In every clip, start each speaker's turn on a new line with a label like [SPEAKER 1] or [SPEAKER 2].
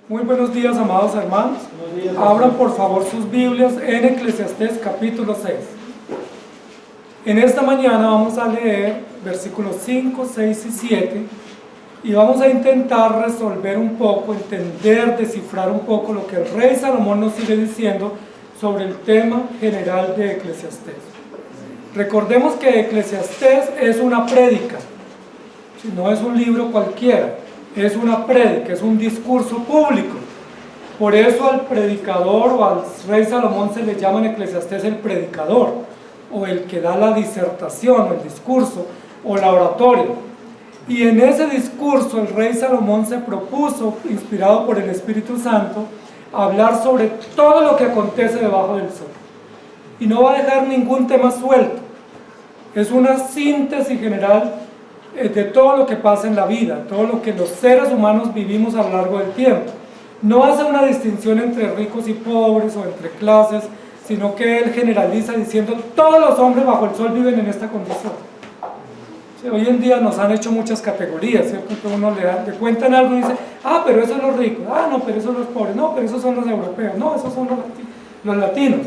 [SPEAKER 1] Muy buenos días, amados hermanos.
[SPEAKER 2] Buenos días,
[SPEAKER 1] Abran por favor sus Biblias en Eclesiastés capítulo 6. En esta mañana vamos a leer versículos 5, 6 y 7 y vamos a intentar resolver un poco, entender, descifrar un poco lo que el rey Salomón nos sigue diciendo sobre el tema general de Eclesiastés. Recordemos que Eclesiastés es una prédica, no es un libro cualquiera. Es una prédica, es un discurso público. Por eso al predicador o al rey Salomón se le llama en Eclesiastés el predicador, o el que da la disertación, o el discurso, o la oratoria. Y en ese discurso el rey Salomón se propuso, inspirado por el Espíritu Santo, hablar sobre todo lo que acontece debajo del sol. Y no va a dejar ningún tema suelto. Es una síntesis general de todo lo que pasa en la vida, todo lo que los seres humanos vivimos a lo largo del tiempo. No hace una distinción entre ricos y pobres o entre clases, sino que él generaliza diciendo todos los hombres bajo el sol viven en esta condición. Sí, hoy en día nos han hecho muchas categorías, ¿cierto? Que uno le cuentan algo y dice, pero esos son los ricos, no, pero esos son los pobres, no, pero esos son los europeos, no, esos son los latinos.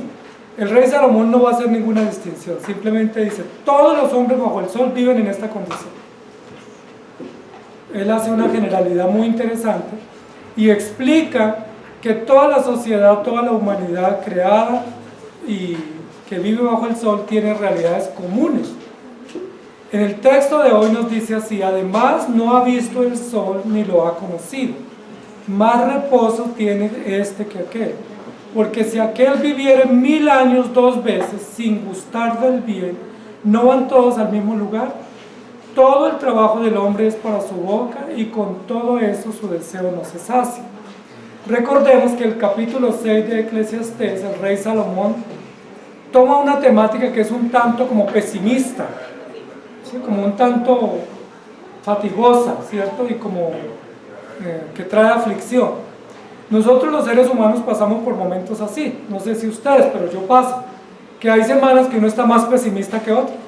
[SPEAKER 1] El rey Salomón no va a hacer ninguna distinción, simplemente dice, todos los hombres bajo el sol viven en esta condición. Él hace una generalidad muy interesante y explica que toda la sociedad, toda la humanidad creada y que vive bajo el sol tiene realidades comunes. En el texto de hoy nos dice así: además no ha visto el sol ni lo ha conocido, más reposo tiene este que aquel, porque si aquel viviera 1000 años 2 veces sin gustar del bien, ¿no van todos al mismo lugar? Todo el trabajo del hombre es para su boca y con todo eso su deseo no se sacia. Recordemos que el capítulo 6 de Eclesiastés, el rey Salomón toma una temática que es un tanto como pesimista, ¿sí? Como un tanto fatigosa, ¿cierto? Y como que trae aflicción. Nosotros los seres humanos pasamos por momentos así, no sé si ustedes, pero yo paso, que hay semanas que uno está más pesimista que otro.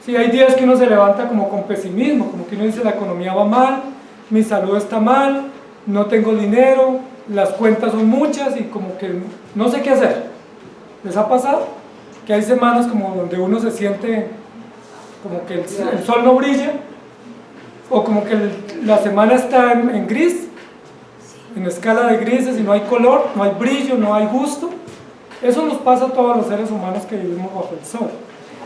[SPEAKER 1] Sí, hay días que uno se levanta como con pesimismo, como que uno dice la economía va mal, mi salud está mal, no tengo dinero, las cuentas son muchas y como que no sé qué hacer. ¿Les ha pasado? Que hay semanas como donde uno se siente como que el sol no brilla, o como que la semana está en gris, en escala de grises y no hay color, no hay brillo, no hay gusto. Eso nos pasa a todos los seres humanos que vivimos bajo el sol.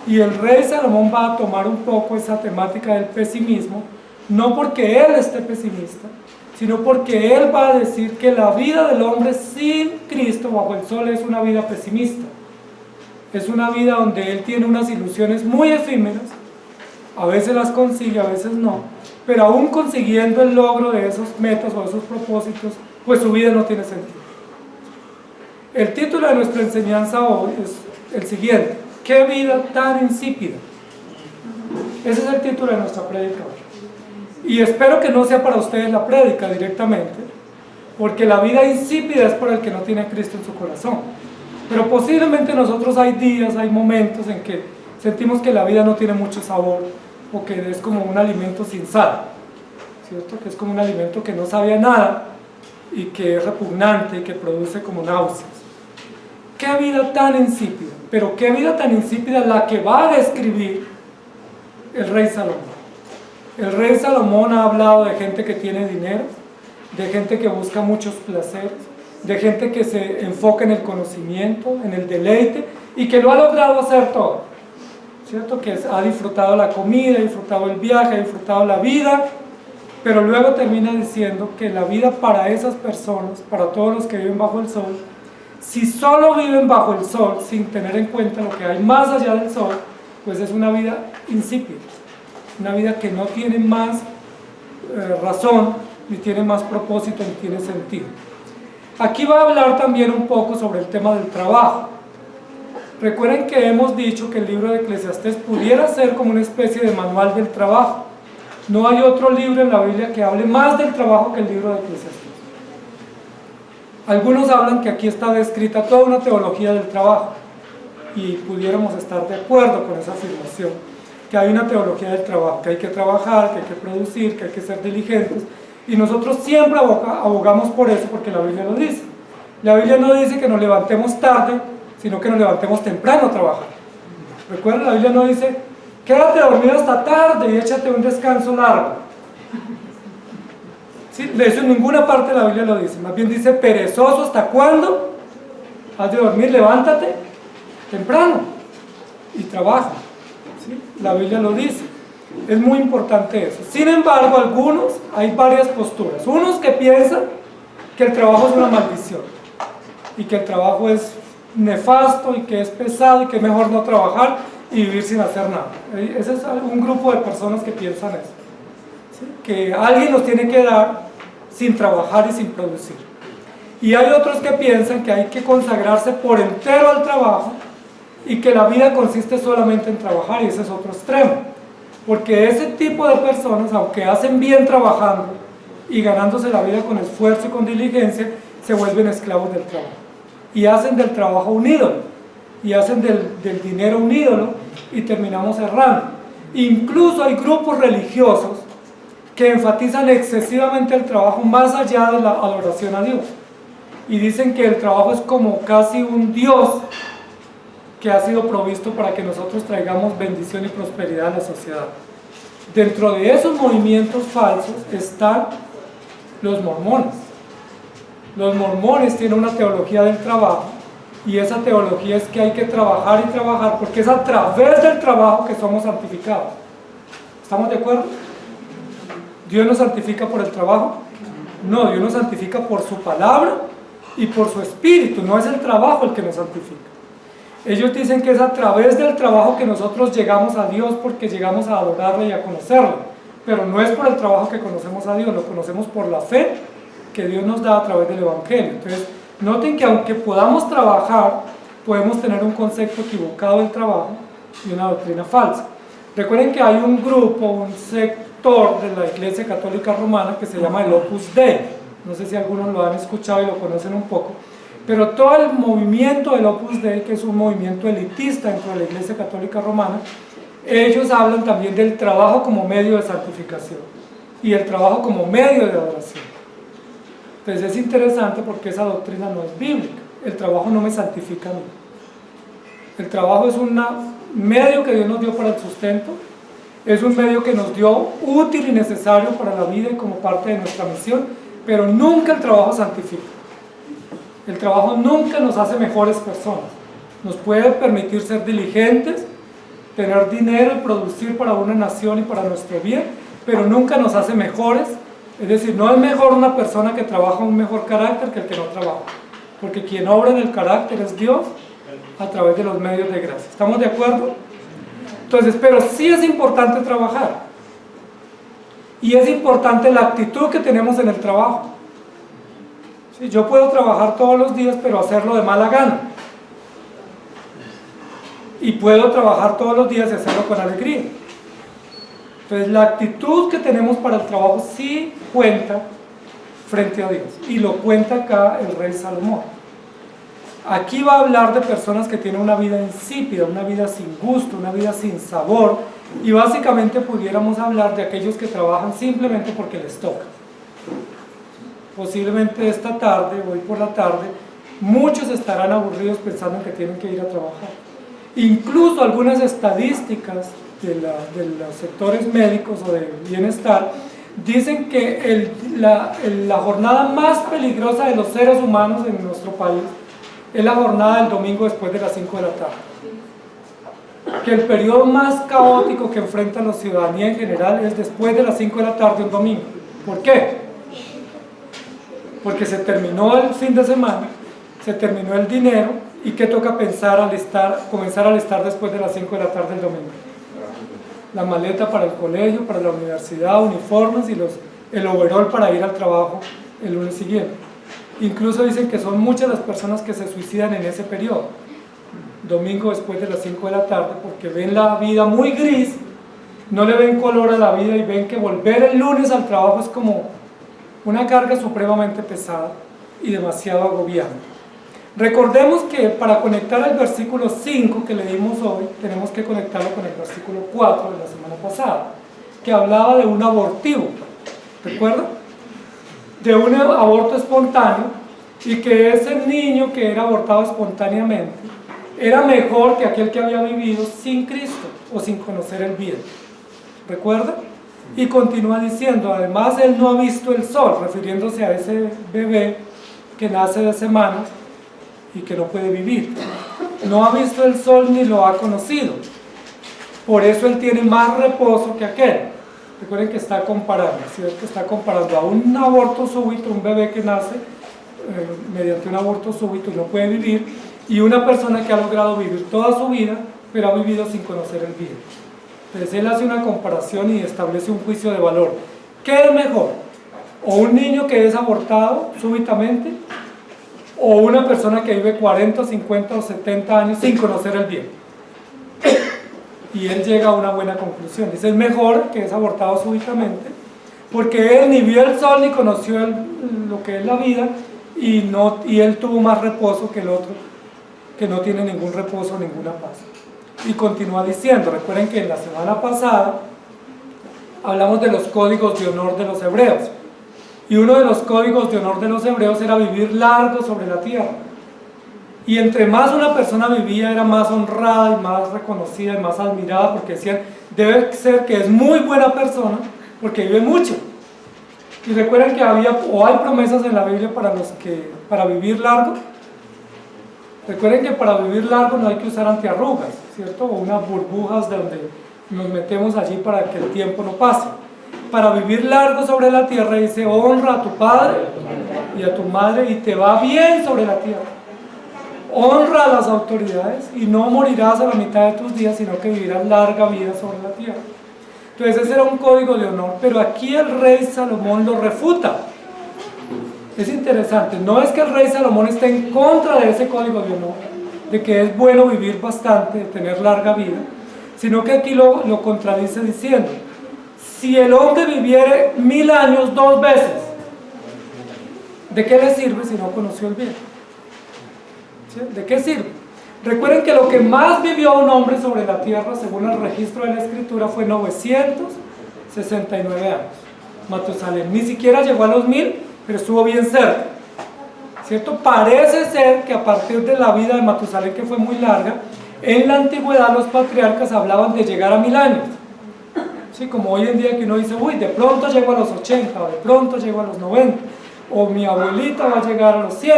[SPEAKER 1] Y el rey Salomón va a tomar un poco esa temática del pesimismo, no porque él esté pesimista, sino porque él va a decir que la vida del hombre sin Cristo bajo el sol es una vida pesimista. Es una vida donde él tiene unas ilusiones muy efímeras, a veces las consigue, a veces no, pero aún consiguiendo el logro de esos metas o esos propósitos, pues su vida no tiene sentido. El título de nuestra enseñanza hoy es el siguiente: ¡qué vida tan insípida! Ese es el título de nuestra prédica hoy. Y espero que no sea para ustedes la prédica directamente, porque la vida insípida es para el que no tiene a Cristo en su corazón. Pero posiblemente nosotros hay días, hay momentos en que sentimos que la vida no tiene mucho sabor, o que es como un alimento sin sal, ¿cierto? Que es como un alimento que no sabe a nada, y que es repugnante, y que produce como náuseas. ¡Qué vida tan insípida! Pero qué vida tan insípida la que va a describir el rey Salomón. El rey Salomón ha hablado de gente que tiene dinero, de gente que busca muchos placeres, de gente que se enfoca en el conocimiento, en el deleite, y que lo ha logrado hacer todo, ¿cierto? Que ha disfrutado la comida, ha disfrutado el viaje, ha disfrutado la vida, pero luego termina diciendo que la vida para esas personas, para todos los que viven bajo el sol, si solo viven bajo el sol sin tener en cuenta lo que hay más allá del sol, pues es una vida insípida, una vida que no tiene más razón, ni tiene más propósito, ni tiene sentido. Aquí va a hablar también un poco sobre el tema del trabajo. Recuerden que hemos dicho que el libro de Eclesiastés pudiera ser como una especie de manual del trabajo. No hay otro libro en la Biblia que hable más del trabajo que el libro de Eclesiastés. Algunos hablan que aquí está descrita toda una teología del trabajo, y pudiéramos estar de acuerdo con esa afirmación, que hay una teología del trabajo, que hay que trabajar, que hay que producir, que hay que ser diligentes, Y nosotros siempre abogamos por eso, porque la Biblia lo dice. La Biblia no dice que nos levantemos tarde, sino que nos levantemos temprano a trabajar. Recuerda, la Biblia no dice, quédate dormido hasta tarde y échate un descanso largo. ¿Sí? Eso en ninguna parte de la Biblia lo dice. Más bien dice, perezoso, ¿hasta cuándo? Has de dormir, levántate temprano y trabaja. ¿Sí? La Biblia lo dice. Es muy importante eso. Sin embargo, hay varias posturas. Unos que piensan que el trabajo es una maldición y que el trabajo es nefasto y que es pesado y que es mejor no trabajar y vivir sin hacer nada. Ese es un grupo de personas que piensan eso. ¿Sí? Que alguien nos tiene que dar sin trabajar y sin producir. Y hay otros que piensan que hay que consagrarse por entero al trabajo y que la vida consiste solamente en trabajar, y ese es otro extremo. Porque ese tipo de personas, aunque hacen bien trabajando y ganándose la vida con esfuerzo y con diligencia, se vuelven esclavos del trabajo. Y hacen del trabajo un ídolo, y hacen del dinero un ídolo, y terminamos errando. Incluso hay grupos religiosos que enfatizan excesivamente el trabajo más allá de la adoración a Dios. Y dicen que el trabajo es como casi un Dios que ha sido provisto para que nosotros traigamos bendición y prosperidad a la sociedad. Dentro de esos movimientos falsos están los mormones. Los mormones tienen una teología del trabajo, y esa teología es que hay que trabajar y trabajar, porque es a través del trabajo que somos santificados. ¿Estamos de acuerdo? ¿Dios nos santifica por el trabajo? No, Dios nos santifica por su palabra y por su espíritu. No es el trabajo el que nos santifica. Ellos dicen que es a través del trabajo que nosotros llegamos a Dios, porque llegamos a adorarlo y a conocerlo. Pero no es por el trabajo que conocemos a Dios, lo conocemos por la fe que Dios nos da a través del Evangelio. Entonces, noten que aunque podamos trabajar, podemos tener un concepto equivocado del trabajo y una doctrina falsa. Recuerden que hay un grupo, un sector de la Iglesia Católica Romana que se llama el Opus Dei. No sé si algunos lo han escuchado y lo conocen un poco. Pero todo el movimiento del Opus Dei, que es un movimiento elitista dentro de la Iglesia Católica Romana, ellos hablan también del trabajo como medio de santificación y el trabajo como medio de adoración. Entonces es interesante porque esa doctrina no es bíblica. El trabajo no me santifica a mí. El trabajo es un medio que Dios nos dio para el sustento, es un medio que nos dio útil y necesario para la vida y como parte de nuestra misión, pero nunca el trabajo santifica. El trabajo nunca nos hace mejores personas. Nos puede permitir ser diligentes, tener dinero y producir para una nación y para nuestro bien, pero nunca nos hace mejores. Es decir, no es mejor una persona que trabaja un mejor carácter que el que no trabaja, porque quien obra en el carácter es Dios a través de los medios de gracia. ¿Estamos de acuerdo? Entonces, pero sí es importante trabajar, y es importante la actitud que tenemos en el trabajo. Sí, yo puedo trabajar todos los días, pero hacerlo de mala gana, y puedo trabajar todos los días y hacerlo con alegría. Entonces la actitud que tenemos para el trabajo sí cuenta frente a Dios, y lo cuenta acá el rey Salomón. Aquí va a hablar de personas que tienen una vida insípida, una vida sin gusto, una vida sin sabor, y básicamente pudiéramos hablar de aquellos que trabajan simplemente porque les toca. Posiblemente esta tarde, hoy por la tarde, muchos estarán aburridos pensando en que tienen que ir a trabajar. Incluso algunas estadísticas de los sectores médicos o de bienestar dicen que la jornada más peligrosa de los seres humanos en nuestro país es la jornada del domingo después de las 5 de la tarde. Que el periodo más caótico que enfrenta la ciudadanía en general es después de las 5 de la tarde un domingo. ¿Por qué? Porque se terminó el fin de semana, se terminó el dinero, y ¿qué toca pensar comenzar a alistar después de las 5 de la tarde el domingo? La maleta para el colegio, para la universidad, uniformes y el overol para ir al trabajo el lunes siguiente. Incluso dicen que son muchas las personas que se suicidan en ese periodo, domingo después de las 5 de la tarde, porque ven la vida muy gris, no le ven color a la vida, y ven que volver el lunes al trabajo es como una carga supremamente pesada y demasiado agobiante. Recordemos que para conectar el versículo 5 que leímos hoy, tenemos que conectarlo con el versículo 4 de la semana pasada, que hablaba de un abortivo. ¿Recuerdan? de un aborto espontáneo, y que ese niño que era abortado espontáneamente era mejor que aquel que había vivido sin Cristo o sin conocer el bien. ¿Recuerda? Y continúa diciendo, además él no ha visto el sol, refiriéndose a ese bebé que nace de semanas y que no puede vivir. No ha visto el sol ni lo ha conocido. Por eso él tiene más reposo que aquel. Recuerden que está comparando, ¿cierto? Que está comparando a un aborto súbito, un bebé que nace mediante un aborto súbito y no puede vivir, y una persona que ha logrado vivir toda su vida, pero ha vivido sin conocer el bien. Entonces él hace una comparación y establece un juicio de valor. ¿Qué es mejor? ¿O un niño que es abortado súbitamente? ¿O una persona que vive 40, 50 o 70 años sin conocer el bien? Y él llega a una buena conclusión. Dice, es mejor que es abortado súbitamente, porque él ni vio el sol ni conoció lo que es la vida, y él tuvo más reposo que el otro, que no tiene ningún reposo, ninguna paz. Y continúa diciendo, recuerden que en la semana pasada hablamos de los códigos de honor de los hebreos, y uno de los códigos de honor de los hebreos era vivir largo sobre la tierra. Y entre más una persona vivía, era más honrada y más reconocida y más admirada, porque decían, debe ser que es muy buena persona porque vive mucho. Y recuerden que hay promesas en la Biblia para vivir largo. Recuerden que para vivir largo no hay que usar antiarrugas, ¿cierto? O unas burbujas donde nos metemos allí para que el tiempo no pase. Para vivir largo sobre la tierra dice, honra a tu padre y a tu madre y te va bien sobre la tierra. Honra a las autoridades y no morirás a la mitad de tus días, sino que vivirás larga vida sobre la tierra. Entonces ese era un código de honor, pero aquí el rey Salomón lo refuta. Es interesante, no es que el rey Salomón esté en contra de ese código de honor, de que es bueno vivir bastante, de tener larga vida, sino que aquí lo contradice diciendo, si el hombre viviere 1000 años 2 veces, ¿de qué le sirve si no conoció el bien? ¿Sí? ¿De qué sirve? Recuerden que lo que más vivió un hombre sobre la tierra, según el registro de la Escritura, fue 969 años. Matusalén ni siquiera llegó a los 1000, pero estuvo bien cerca, ¿cierto? Parece ser que a partir de la vida de Matusalén, que fue muy larga, en la antigüedad los patriarcas hablaban de llegar a 1000 años. ¿Sí? Como hoy en día que uno dice, uy, de pronto llego a los 80, o de pronto llego a los 90, o mi abuelita va a llegar a los 100.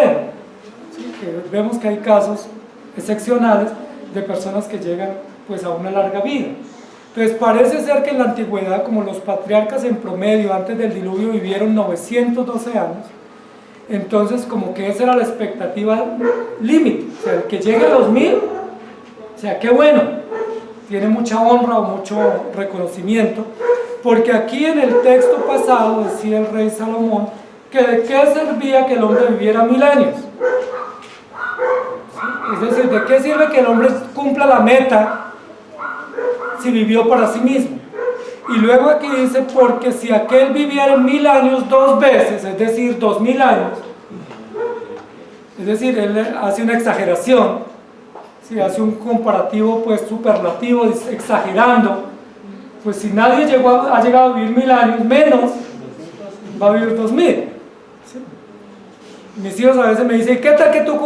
[SPEAKER 1] ¿Sí? Que vemos que hay casos excepcionales de personas que llegan pues a una larga vida. Entonces parece ser que en la antigüedad, como los patriarcas en promedio antes del diluvio vivieron 912 años, entonces como que esa era la expectativa límite, o sea, el que llegue a los 1000, o sea, qué bueno, tiene mucha honra o mucho reconocimiento, porque aquí en el texto pasado decía el rey Salomón que de qué servía que el hombre viviera 1000 años. Es decir, ¿de qué sirve que el hombre cumpla la meta si vivió para sí mismo? Y luego aquí dice, porque si aquel viviera 1000 años 2 veces, es decir, 2000 años, es decir, él hace una exageración, ¿sí? Hace un comparativo pues superlativo, exagerando, pues si nadie ha llegado a vivir 1000 años, menos va a vivir 2000. Mis hijos a veces me dicen, ¿qué tal que tú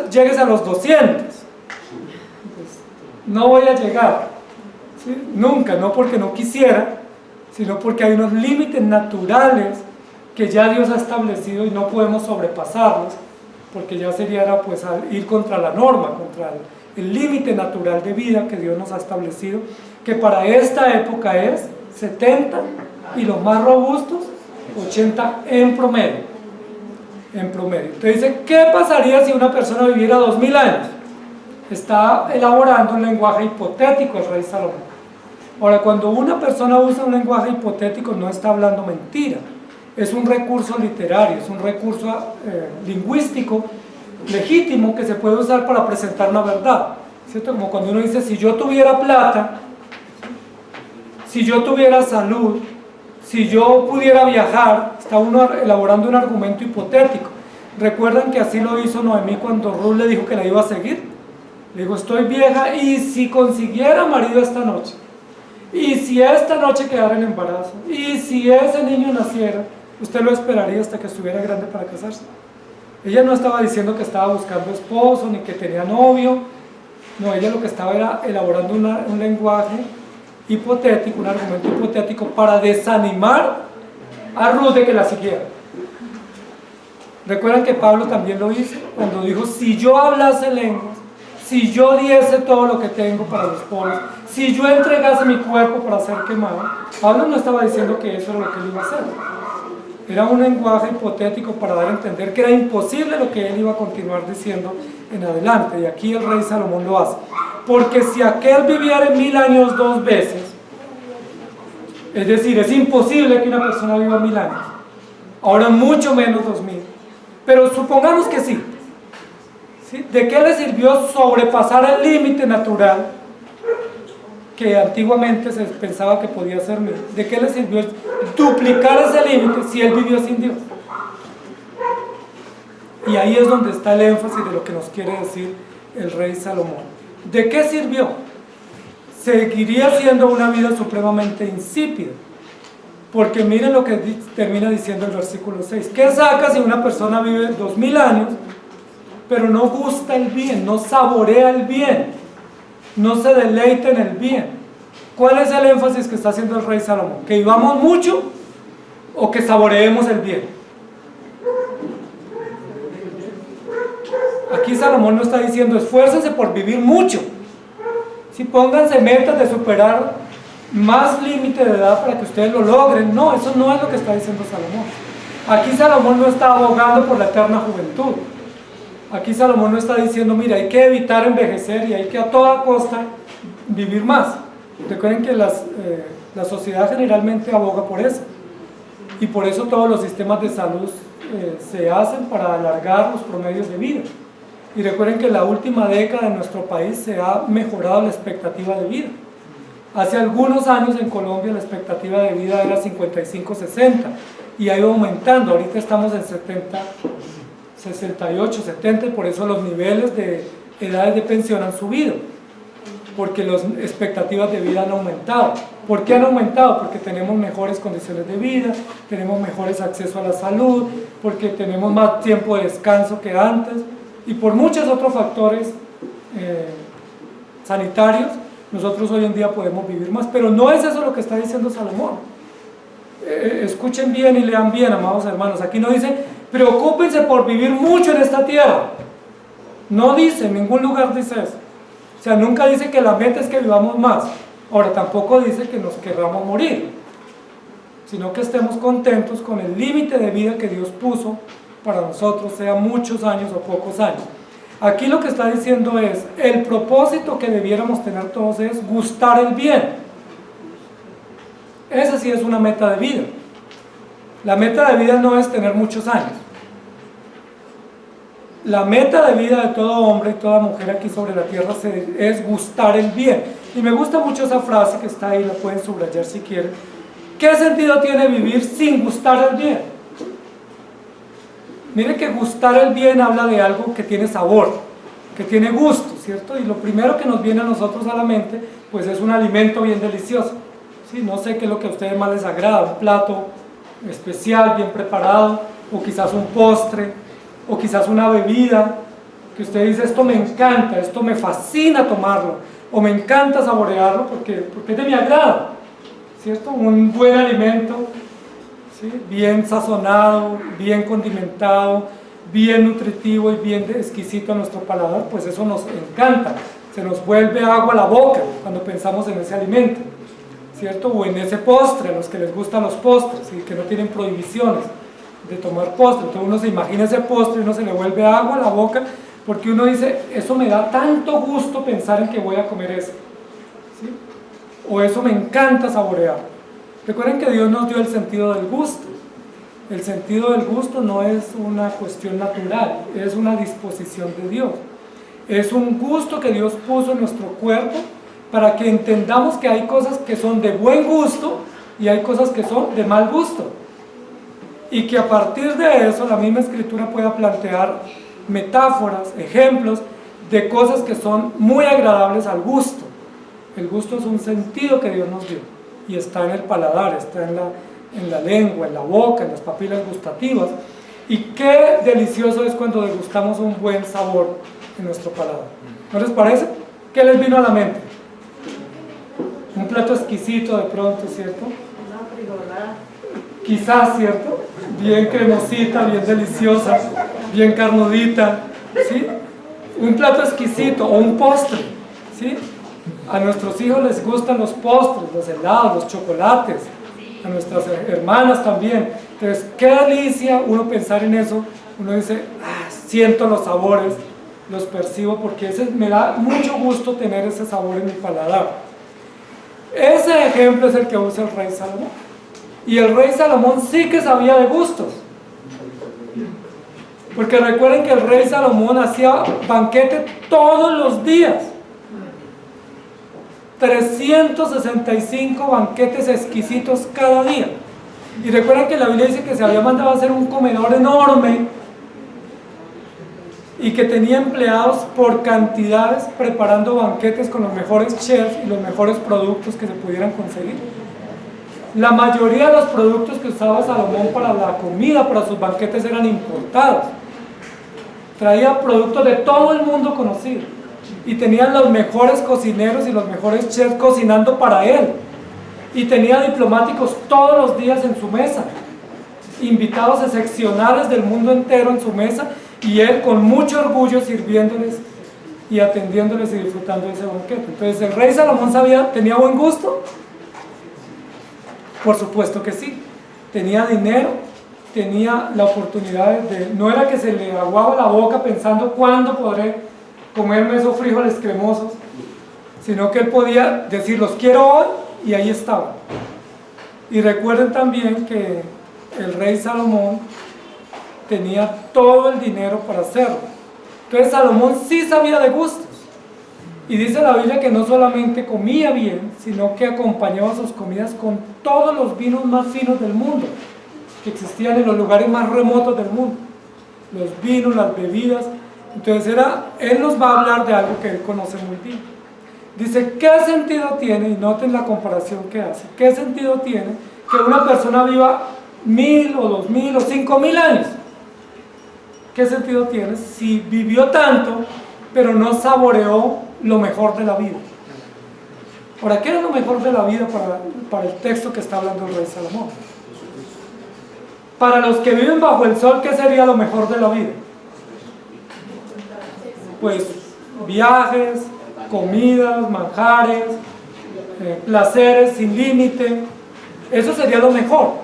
[SPEAKER 1] llegues a los 200? Pues, no voy a llegar, ¿sí? Nunca, no porque no quisiera, sino porque hay unos límites naturales que ya Dios ha establecido y no podemos sobrepasarlos, porque ya sería pues ir contra la norma, contra el límite natural de vida que Dios nos ha establecido, que para esta época es 70 y los más robustos 80 en promedio. Entonces dice, ¿qué pasaría si una persona viviera 2000 años? Está elaborando un lenguaje hipotético el rey Salomón. Ahora, cuando una persona usa un lenguaje hipotético no está hablando mentira, es un recurso literario, es un recurso lingüístico legítimo que se puede usar para presentar una verdad, ¿cierto? Como cuando uno dice, si yo tuviera plata, si yo tuviera salud, si yo pudiera viajar, está uno elaborando un argumento hipotético. ¿Recuerdan que así lo hizo Noemí cuando Ruth le dijo que la iba a seguir? Le dijo, estoy vieja y si consiguiera marido esta noche, y si esta noche quedara en embarazo, y si ese niño naciera, usted lo esperaría hasta que estuviera grande para casarse. Ella no estaba diciendo que estaba buscando esposo, ni que tenía novio. No, ella lo que estaba era elaborando un lenguaje hipotético, un argumento hipotético para desanimar a Ruth de que la siguiera. Recuerdan que Pablo también lo hizo cuando dijo: si yo hablase lenguas, si yo diese todo lo que tengo para los pobres, si yo entregase mi cuerpo para ser quemado. Pablo no estaba diciendo que eso era lo que él iba a hacer. Era un lenguaje hipotético para dar a entender que era imposible lo que él iba a continuar diciendo en adelante. Y aquí el rey Salomón lo hace. Porque si aquel viviera 1000 años 2 veces, es decir, es imposible que una persona viva 1000 años, ahora mucho menos 2000, pero supongamos que sí. ¿Sí? ¿De qué le sirvió sobrepasar el límite natural que antiguamente se pensaba que podía ser 1000? ¿De qué le sirvió duplicar ese límite si él vivió sin Dios? Y ahí es donde está el énfasis de lo que nos quiere decir el rey Salomón. ¿De qué sirvió? Seguiría siendo una vida supremamente insípida, porque miren lo que termina diciendo el versículo 6. ¿Qué saca si una persona vive 2000 años, pero no gusta el bien, no saborea el bien, no se deleita en el bien? ¿Cuál es el énfasis que está haciendo el rey Salomón? ¿Que vivamos mucho o que saboreemos el bien? Aquí Salomón no está diciendo esfuércense por vivir mucho, si pónganse metas de superar más límite de edad para que ustedes lo logren. No, eso no es lo que está diciendo Salomón. Aquí Salomón no está abogando por la eterna juventud. Aquí Salomón no está diciendo: mira, hay que evitar envejecer y hay que a toda costa vivir más. Recuerden que la sociedad generalmente aboga por eso, y por eso todos los sistemas de salud se hacen para alargar los promedios de vida. Y recuerden que en la última década en nuestro país se ha mejorado la expectativa de vida. Hace algunos años en Colombia la expectativa de vida era 55-60 y ha ido aumentando. Ahorita estamos en 70, 68, 70, y por eso los niveles de edades de pensión han subido, porque las expectativas de vida han aumentado. ¿Por qué han aumentado? Porque tenemos mejores condiciones de vida, tenemos mejores acceso a la salud, porque tenemos más tiempo de descanso que antes, y por muchos otros factores sanitarios, nosotros hoy en día podemos vivir más. Pero no es eso lo que está diciendo Salomón. Escuchen bien y lean bien, amados hermanos. Aquí no dice: preocúpense por vivir mucho en esta tierra. No dice, en ningún lugar dice eso. O sea, nunca dice que la meta es que vivamos más. Ahora, tampoco dice que nos querramos morir, sino que estemos contentos con el límite de vida que Dios puso para nosotros, sea muchos años o pocos años. Aquí lo que está diciendo es: el propósito que debiéramos tener todos es gustar el bien. Esa sí es una meta de vida. La meta de vida no es tener muchos años. La meta de vida de todo hombre y toda mujer aquí sobre la tierra es gustar el bien. Y me gusta mucho esa frase que está ahí, la pueden subrayar si quieren. ¿Qué sentido tiene vivir sin gustar el bien? Miren que gustar el bien habla de algo que tiene sabor, que tiene gusto, ¿cierto? Y lo primero que nos viene a nosotros a la mente, pues es un alimento bien delicioso. ¿Sí? No sé qué es lo que a ustedes más les agrada, un plato especial, bien preparado, o quizás un postre, o quizás una bebida, que usted dice: esto me encanta, esto me fascina tomarlo, o me encanta saborearlo porque es de mi agrado, ¿cierto? Un buen alimento, ¿sí? Bien sazonado, bien condimentado, bien nutritivo y bien exquisito a nuestro paladar, pues eso nos encanta, se nos vuelve agua a la boca cuando pensamos en ese alimento, ¿cierto? O en ese postre, a los que les gustan los postres y que no tienen prohibiciones de tomar postre. Entonces uno se imagina ese postre y uno se le vuelve agua a la boca, porque uno dice: eso me da tanto gusto pensar en que voy a comer eso, ¿sí? O eso me encanta saborear. Recuerden que Dios nos dio el sentido del gusto. El sentido del gusto no es una cuestión natural, es una disposición de Dios. Es un gusto que Dios puso en nuestro cuerpo para que entendamos que hay cosas que son de buen gusto y hay cosas que son de mal gusto. Y que a partir de eso la misma Escritura pueda plantear metáforas, ejemplos de cosas que son muy agradables al gusto. El gusto es un sentido que Dios nos dio y está en el paladar, está en la en la lengua, en la boca, en las papilas gustativas. Y qué delicioso es cuando degustamos un buen sabor en nuestro paladar. ¿No les parece? ¿Qué les vino a la mente? Un plato exquisito de pronto, ¿cierto?
[SPEAKER 2] Una frijolada.
[SPEAKER 1] Quizás, ¿cierto? Bien cremosita, bien deliciosa, bien carnudita, ¿sí? Un plato exquisito o un postre, ¿sí? A nuestros hijos les gustan los postres, los helados, los chocolates, a nuestras hermanas también. Entonces, qué delicia uno pensar en eso. Uno dice, siento los sabores, los percibo, porque me da mucho gusto tener ese sabor en mi paladar. Ese ejemplo es el que usa el rey Salomón. Y el rey Salomón sí que sabía de gustos. Porque recuerden que el rey Salomón hacía banquete todos los días. 365 banquetes exquisitos cada día. Y recuerden que la Biblia dice que se había mandado a hacer un comedor enorme y que tenía empleados por cantidades preparando banquetes con los mejores chefs y los mejores productos que se pudieran conseguir. La mayoría de los productos que usaba Salomón para la comida, para sus banquetes, eran importados. Traía productos de todo el mundo conocido y tenían los mejores cocineros y los mejores chefs cocinando para él, y tenía diplomáticos todos los días en su mesa, invitados excepcionales del mundo entero en su mesa, y él con mucho orgullo sirviéndoles y atendiéndoles y disfrutando de ese banquete. Entonces, ¿el rey Salomón tenía buen gusto? Por supuesto que sí. Tenía dinero, tenía la oportunidad no era que se le aguaba la boca pensando cuándo podré comerme esos frijoles cremosos, sino que él podía decir, los quiero hoy, y ahí estaba. Y recuerden también que el rey Salomón tenía todo el dinero para hacerlo. Entonces Salomón sí sabía de gustos, y dice la Biblia que no solamente comía bien, sino que acompañaba sus comidas con todos los vinos más finos del mundo, que existían en los lugares más remotos del mundo, los vinos, las bebidas. Entonces él nos va a hablar de algo que él conoce muy bien. Dice, ¿qué sentido tiene? Y noten la comparación que hace. ¿Qué sentido tiene que una persona viva 1000 o 2000 o 5000 años? ¿Qué sentido tiene si vivió tanto, pero no saboreó lo mejor de la vida? Ahora, ¿qué era lo mejor de la vida para el texto que está hablando el rey Salomón? Para los que viven bajo el sol, ¿qué sería lo mejor de la vida? Pues viajes, comidas, manjares, placeres sin límite. Eso sería lo mejor.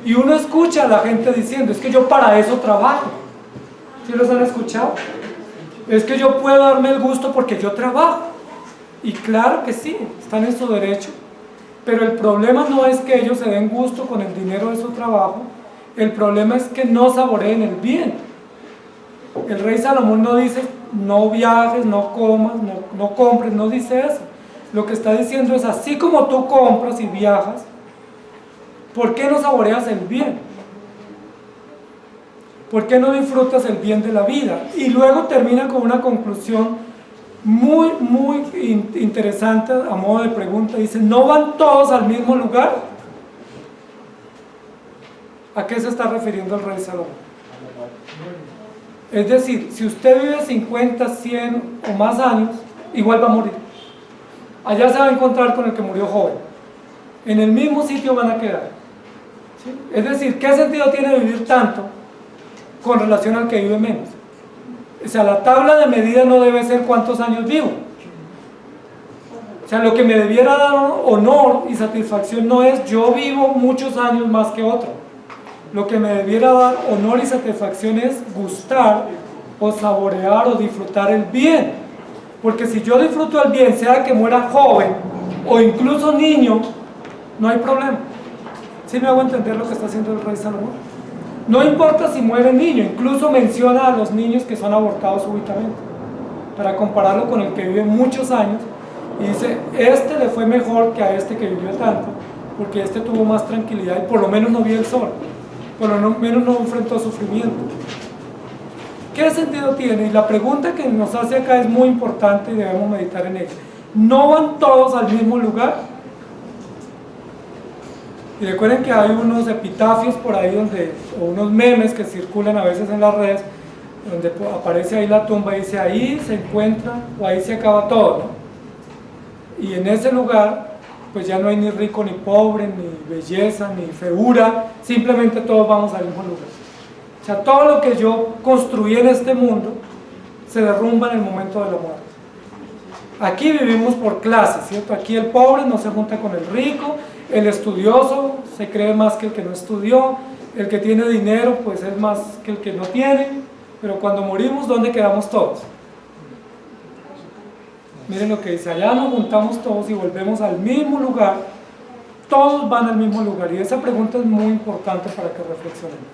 [SPEAKER 1] Y uno escucha a la gente diciendo, es que yo para eso trabajo. ¿Sí los han escuchado? Es que yo puedo darme el gusto porque yo trabajo. Y claro que sí, están en su derecho. Pero el problema no es que ellos se den gusto con el dinero de su trabajo. El problema es que no saboreen el bien. El rey Salomón no dice, no viajes, no comas, no compres, no dice eso. Lo que está diciendo es, así como tú compras y viajas, ¿por qué no saboreas el bien? ¿Por qué no disfrutas el bien de la vida? Y luego termina con una conclusión muy, muy interesante a modo de pregunta. Dice, ¿no van todos al mismo lugar? ¿A qué se está refiriendo el rey Salomón? Es decir, si usted vive 50, 100 o más años, igual va a morir. Allá se va a encontrar con el que murió joven. En el mismo sitio van a quedar. ¿Sí? Es decir, ¿qué sentido tiene vivir tanto con relación al que vive menos? O sea, la tabla de medida no debe ser cuántos años vivo. O sea, lo que me debiera dar honor y satisfacción no es yo vivo muchos años más que otro. Lo que me debiera dar honor y satisfacción es gustar o saborear o disfrutar el bien. Porque si yo disfruto el bien, sea que muera joven o incluso niño, no hay problema. ¿Sí me hago entender lo que está haciendo el rey Salomón? No importa si muere niño, incluso menciona a los niños que son abortados súbitamente, para compararlo con el que vive muchos años, y dice, este le fue mejor que a este que vivió tanto, porque este tuvo más tranquilidad y por lo menos no vio el sol. Por lo menos no enfrentó sufrimiento. ¿Qué sentido tiene? Y la pregunta que nos hace acá es muy importante y debemos meditar en ella. ¿No van todos al mismo lugar? Y recuerden que hay unos epitafios por ahí o unos memes que circulan a veces en las redes, donde aparece ahí la tumba y dice ahí se encuentra o ahí se acaba todo, ¿no? Y en ese lugar pues ya no hay ni rico ni pobre, ni belleza, ni feura, simplemente todos vamos al mismo lugar. O sea, todo lo que yo construí en este mundo se derrumba en el momento de la muerte. Aquí vivimos por clases, ¿cierto? Aquí el pobre no se junta con el rico, el estudioso se cree más que el que no estudió, el que tiene dinero pues es más que el que no tiene, pero cuando morimos, ¿dónde quedamos todos? Miren lo que dice, allá nos juntamos todos y volvemos al mismo lugar, todos van al mismo lugar, y esa pregunta es muy importante para que reflexionemos,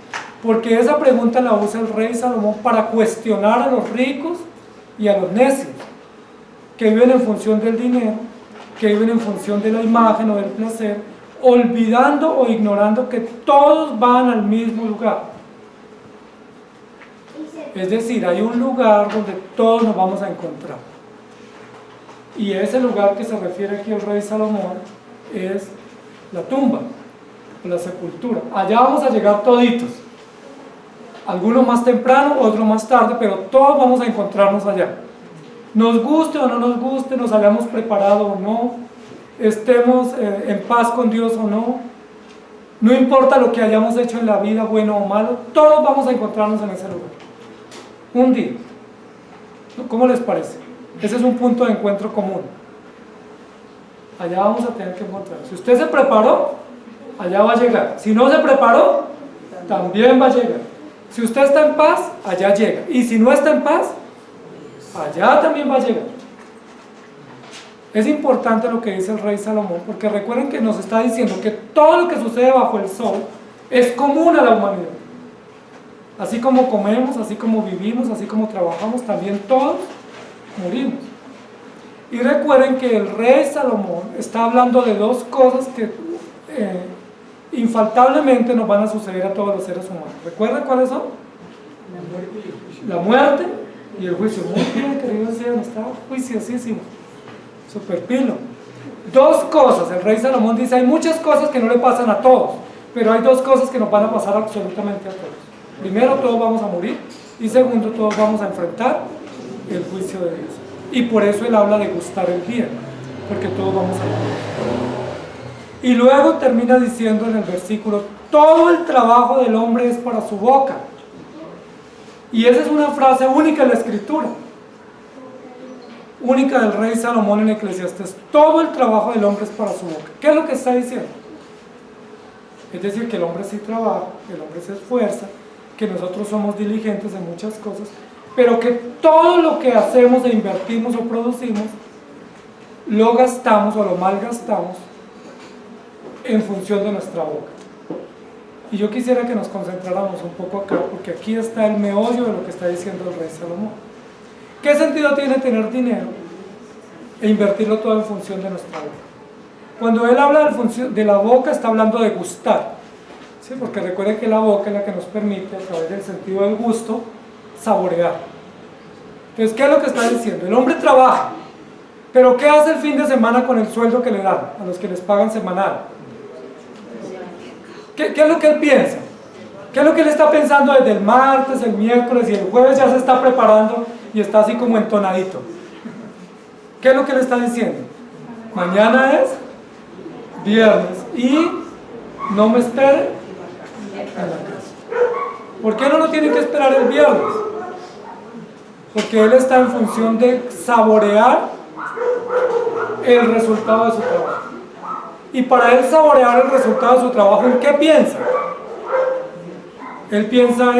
[SPEAKER 1] porque esa pregunta la usa el rey Salomón para cuestionar a los ricos y a los necios, que viven en función del dinero, que viven en función de la imagen o del placer, olvidando o ignorando que todos van al mismo lugar. Es decir, hay un lugar donde todos nos vamos a encontrar. Y ese lugar que se refiere aquí el rey Salomón es la tumba, la sepultura. Allá vamos a llegar toditos. Algunos más temprano, otros más tarde, pero todos vamos a encontrarnos allá. Nos guste o no nos guste, nos hayamos preparado o no, estemos en paz con Dios o no, no importa lo que hayamos hecho en la vida, bueno o malo, todos vamos a encontrarnos en ese lugar. Un día. ¿Cómo les parece? Ese es un punto de encuentro común. Allá vamos a tener que encontrar. Si usted se preparó, allá va a llegar. Si no se preparó, también va a llegar. Si usted está en paz, allá llega. Y si no está en paz, allá también va a llegar. Es importante lo que dice el rey Salomón, porque recuerden que nos está diciendo que todo lo que sucede bajo el sol es común a la humanidad. Así como comemos, así como vivimos, así como trabajamos, también todos morimos. Y recuerden que el rey Salomón está hablando de dos cosas que infaltablemente nos van a suceder a todos los seres humanos. ¿Recuerdan cuáles son? La muerte y el juicio. Muy bien, querido Sean, está juiciosísimo. Super pilo. Dos cosas, el rey Salomón dice, hay muchas cosas que no le pasan a todos, pero hay dos cosas que nos van a pasar absolutamente a todos. Primero, todos vamos a morir, y segundo, todos vamos a enfrentar el juicio de Dios. Y por eso él habla de gustar el bien, porque todos vamos a morir. Y luego termina diciendo en el versículo, todo el trabajo del hombre es para su boca. Y esa es una frase única en la Escritura, única del rey Salomón en Eclesiastés. Todo el trabajo del hombre es para su boca. ¿Qué es lo que está diciendo? Es decir, que el hombre sí trabaja, que el hombre se esfuerza, que nosotros somos diligentes en muchas cosas, pero que todo lo que hacemos e invertimos o producimos, lo gastamos o lo malgastamos en función de nuestra boca. Y yo quisiera que nos concentráramos un poco acá, porque aquí está el meollo de lo que está diciendo el rey Salomón. ¿Qué sentido tiene tener dinero e invertirlo todo en función de nuestra boca? Cuando él habla de la boca, está hablando de gustar, ¿sí? Porque recuerden que la boca es la que nos permite, a través del sentido del gusto, saborear. Entonces, ¿qué es lo que está diciendo? El hombre trabaja, pero ¿qué hace el fin de semana con el sueldo que le dan a los que les pagan semanal? ¿Qué es lo que él piensa? ¿Qué es lo que él está pensando desde el martes, el miércoles y el jueves? Ya se está preparando y está así como entonadito. ¿Qué es lo que él está diciendo? Mañana es viernes y no me espere en la casa. ¿Por qué no lo tiene que esperar el viernes? Porque él está en función de saborear el resultado de su trabajo. Y para él saborear el resultado de su trabajo, ¿en qué piensa? Él piensa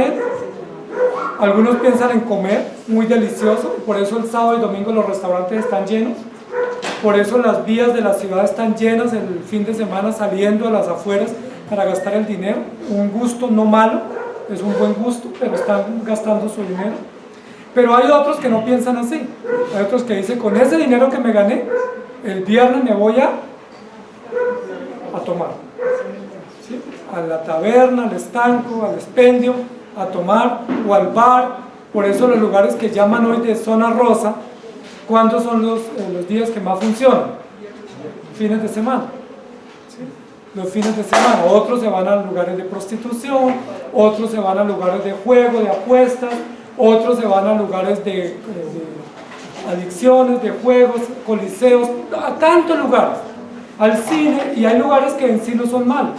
[SPEAKER 1] algunos piensan en comer, muy delicioso, por eso el sábado y domingo los restaurantes están llenos, por eso las vías de la ciudad están llenas el fin de semana, saliendo a las afueras para gastar el dinero. Un gusto no malo, es un buen gusto, pero están gastando su dinero. Pero hay otros que no piensan así, hay otros que dicen, con ese dinero que me gané, el viernes me voy a tomar, ¿sí? A la taberna, al estanco, al expendio, a tomar, o al bar. Por eso los lugares que llaman hoy de zona rosa, ¿cuándo son los días que más funcionan? Fines de semana, ¿sí? los fines de semana. Otros se van a lugares de prostitución, otros se van a lugares de juego, de apuestas, otros se van a lugares de adicciones, de juegos, coliseos, a tantos lugares, al cine, y hay lugares que en sí no son malos.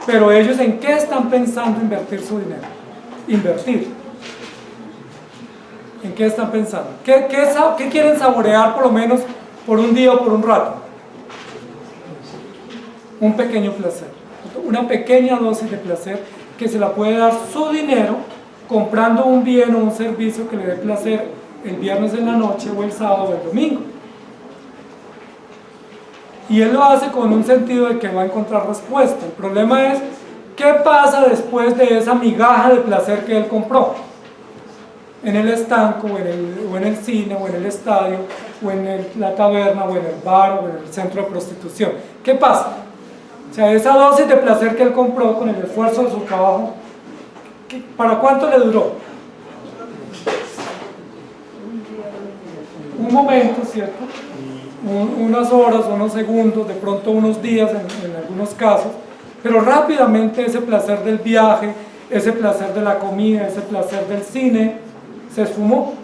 [SPEAKER 1] Pero ellos, ¿en qué están pensando invertir su dinero? Invertir. ¿En qué están pensando? ¿Qué quieren saborear por lo menos por un día o por un rato? Un pequeño placer, una pequeña dosis de placer que se la puede dar su dinero comprando un bien o un servicio que le dé placer el viernes en la noche o el sábado o el domingo. Y él lo hace con un sentido de que va a encontrar respuesta. El problema es, ¿qué pasa después de esa migaja de placer que él compró? En el estanco, o en el cine, o en el estadio, o en la taberna, o en el bar, o en el centro de prostitución. ¿Qué pasa? O sea, esa dosis de placer que él compró con el esfuerzo de su trabajo, ¿para cuánto le duró? Un momento, ¿cierto? Unas horas, unos segundos, de pronto unos días en algunos casos, pero rápidamente ese placer del viaje, ese placer de la comida, ese placer del cine, se esfumó.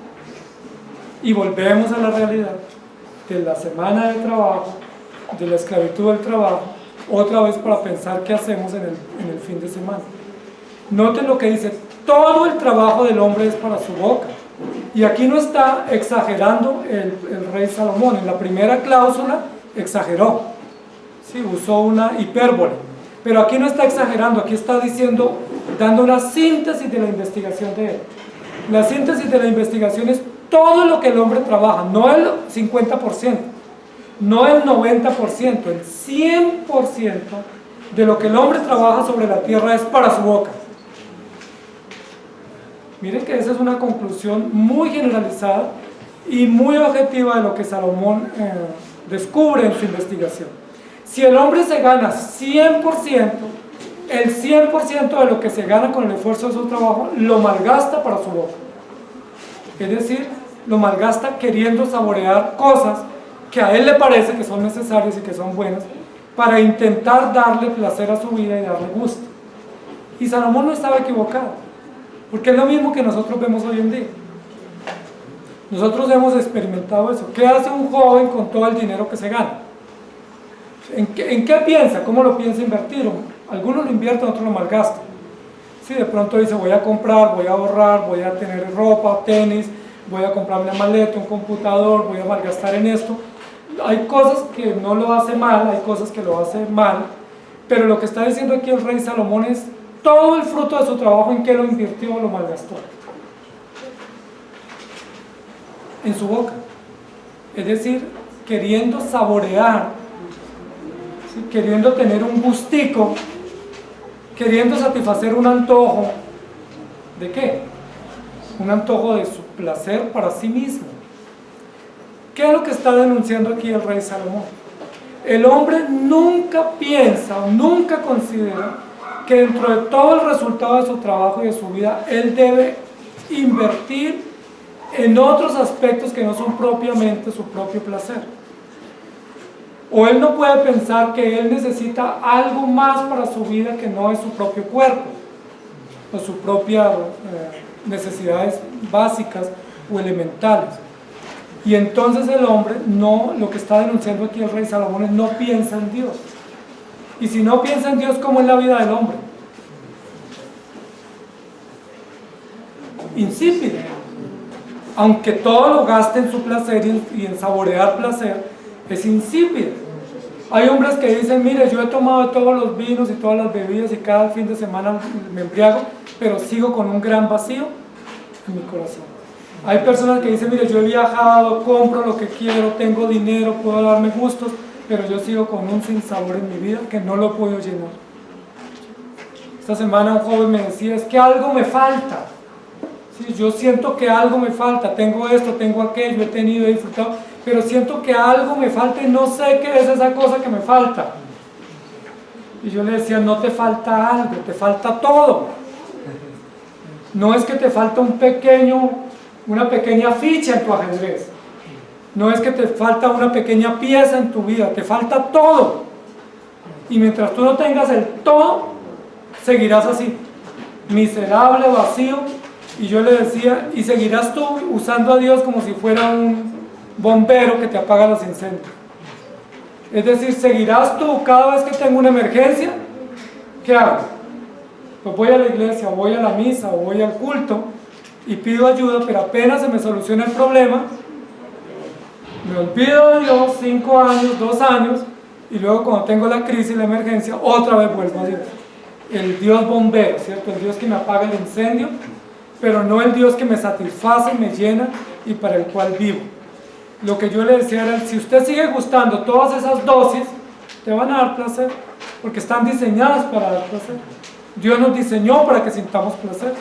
[SPEAKER 1] Y volvemos a la realidad de la semana de trabajo, de la esclavitud del trabajo, otra vez para pensar qué hacemos en el fin de semana. Noten lo que dice: todo el trabajo del hombre es para su boca. Y aquí no está exagerando el rey Salomón. En la primera cláusula exageró, sí, usó una hipérbole, pero aquí no está exagerando, aquí está diciendo, dando una síntesis de la investigación de él. La síntesis de la investigación es todo lo que el hombre trabaja, no el 50%, no el 90%, el 100% de lo que el hombre trabaja sobre la tierra es para su boca. Miren que esa es una conclusión muy generalizada y muy objetiva de lo que Salomón descubre en su investigación. Si el hombre se gana 100%, el 100% de lo que se gana con el esfuerzo de su trabajo lo malgasta para su boca. Es decir, lo malgasta queriendo saborear cosas que a él le parece que son necesarias y que son buenas para intentar darle placer a su vida y darle gusto. Y Salomón no estaba equivocado, porque es lo mismo que nosotros vemos hoy en día. Nosotros hemos experimentado eso. ¿Qué hace un joven con todo el dinero que se gana? ¿En qué piensa? ¿Cómo lo piensa invertir? Algunos lo invierten, otros lo malgastan. Sí, de pronto dice, voy a comprar, voy a ahorrar, voy a tener ropa, tenis, voy a comprarme una maleta, un computador, voy a malgastar en esto. Hay cosas que no lo hace mal, hay cosas que lo hace mal, pero lo que está diciendo aquí el rey Salomón es todo el fruto de su trabajo, en qué lo invirtió o lo malgastó. En su boca. Es decir, queriendo saborear, ¿sí? Queriendo tener un gustico, queriendo satisfacer un antojo. ¿De qué? Un antojo de su placer para sí mismo. ¿Qué es lo que está denunciando aquí el rey Salomón? El hombre nunca piensa, nunca considera que dentro de todo el resultado de su trabajo y de su vida, él debe invertir en otros aspectos que no son propiamente su propio placer. O él no puede pensar que él necesita algo más para su vida que no es su propio cuerpo, o sus propias necesidades básicas o elementales. Y entonces el hombre no, lo que está denunciando aquí el rey Salomón es no piensa en Dios. Y si no piensa en Dios, ¿cómo es la vida del hombre? Insípida. Aunque todo lo gaste en su placer y en saborear placer, es insípida. Hay hombres que dicen, mire, yo he tomado todos los vinos y todas las bebidas y cada fin de semana me embriago, pero sigo con un gran vacío en mi corazón. Hay personas que dicen, mire, yo he viajado, compro lo que quiero, tengo dinero, puedo darme gustos, pero yo sigo con un sinsabor en mi vida que no lo puedo llenar. Esta semana un joven me decía, es que algo me falta. Sí, yo siento que algo me falta, tengo esto, tengo aquello, he tenido, he disfrutado, pero siento que algo me falta y no sé qué es esa cosa que me falta. Y yo le decía, no te falta algo, te falta todo. No es que te falta una pequeña ficha en tu ajedrez. No es que te falta una pequeña pieza en tu vida, te falta todo. Y mientras tú no tengas el todo, seguirás así, miserable, vacío. Y yo le decía, y seguirás tú usando a Dios como si fuera un bombero que te apaga los incendios. Es decir, seguirás tú cada vez que tengo una emergencia, ¿qué hago? Pues voy a la iglesia, o voy a la misa, o voy al culto y pido ayuda, pero apenas se me soluciona el problema, me olvido de Dios 5 años, 2 años, y luego cuando tengo la crisis, la emergencia, otra vez vuelvo a Dios. El Dios bombero, ¿cierto? El Dios que me apaga el incendio, pero no el Dios que me satisface, me llena y para el cual vivo. Lo que yo le decía era, si usted sigue gustando todas esas dosis, te van a dar placer, porque están diseñadas para dar placer. Dios nos diseñó para que sintamos placer.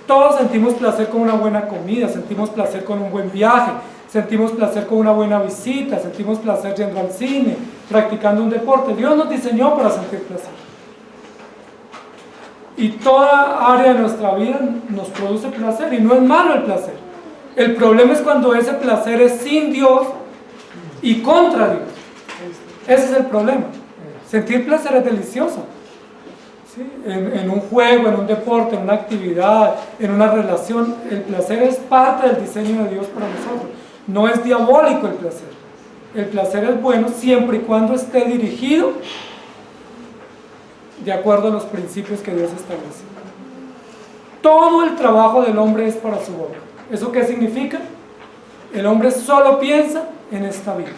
[SPEAKER 1] Todos sentimos placer con una buena comida, sentimos placer con un buen viaje, sentimos placer con una buena visita, sentimos placer yendo al cine, practicando un deporte. Dios nos diseñó para sentir placer. Y toda área de nuestra vida nos produce placer, y no es malo el placer. El problema es cuando ese placer es sin Dios y contra Dios. Ese es el problema. Sentir placer es delicioso. ¿Sí? En un juego, en un deporte, en una actividad, en una relación, el placer es parte del diseño de Dios para nosotros. No es diabólico el placer. El placer es bueno siempre y cuando esté dirigido de acuerdo a los principios que Dios establece. Todo el trabajo del hombre es para su boca. ¿Eso qué significa? El hombre solo piensa en esta vida.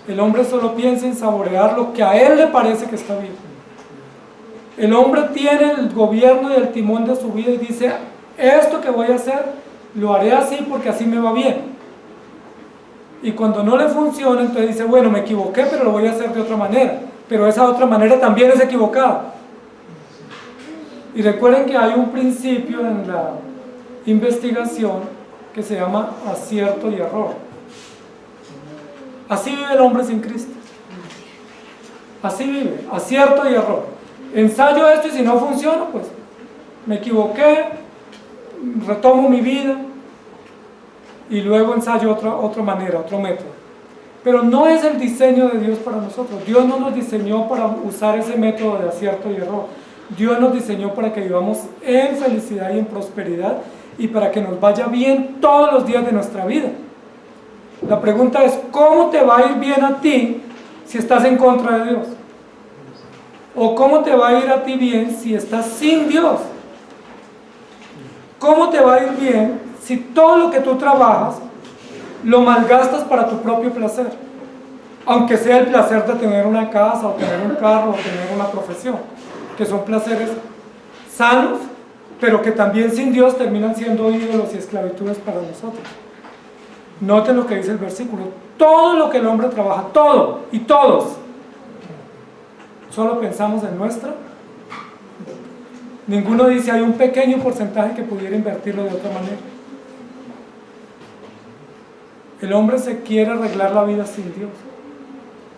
[SPEAKER 1] El hombre solo piensa en saborear lo que a él le parece que está bien. El hombre tiene el gobierno y el timón de su vida y dice, esto que voy a hacer, lo haré así porque así me va bien. Y cuando no le funciona, entonces dice, bueno, me equivoqué, pero lo voy a hacer de otra manera. Pero esa otra manera también es equivocada. Y recuerden que hay un principio en la investigación que se llama acierto y error. Así vive el hombre sin Cristo. Así vive, acierto y error. Ensayo esto y si no funciona, pues me equivoqué, retomo mi vida y luego ensayo otra manera, otro método. Pero no es el diseño de Dios para nosotros. Dios no nos diseñó para usar ese método de acierto y error. Dios nos diseñó para que vivamos en felicidad y en prosperidad y para que nos vaya bien todos los días de nuestra vida. La pregunta es, ¿cómo te va a ir bien a ti si estás en contra de Dios? ¿O cómo te va a ir a ti bien si estás sin Dios? ¿Cómo te va a ir bien si todo lo que tú trabajas lo malgastas para tu propio placer? Aunque sea el placer de tener una casa, o tener un carro, o tener una profesión, que son placeres sanos, pero que también sin Dios terminan siendo ídolos y esclavitudes para nosotros. Noten lo que dice el versículo, todo lo que el hombre trabaja, todo y todos, solo pensamos en nuestra. Ninguno dice hay un pequeño porcentaje que pudiera invertirlo de otra manera. El hombre se quiere arreglar la vida sin Dios.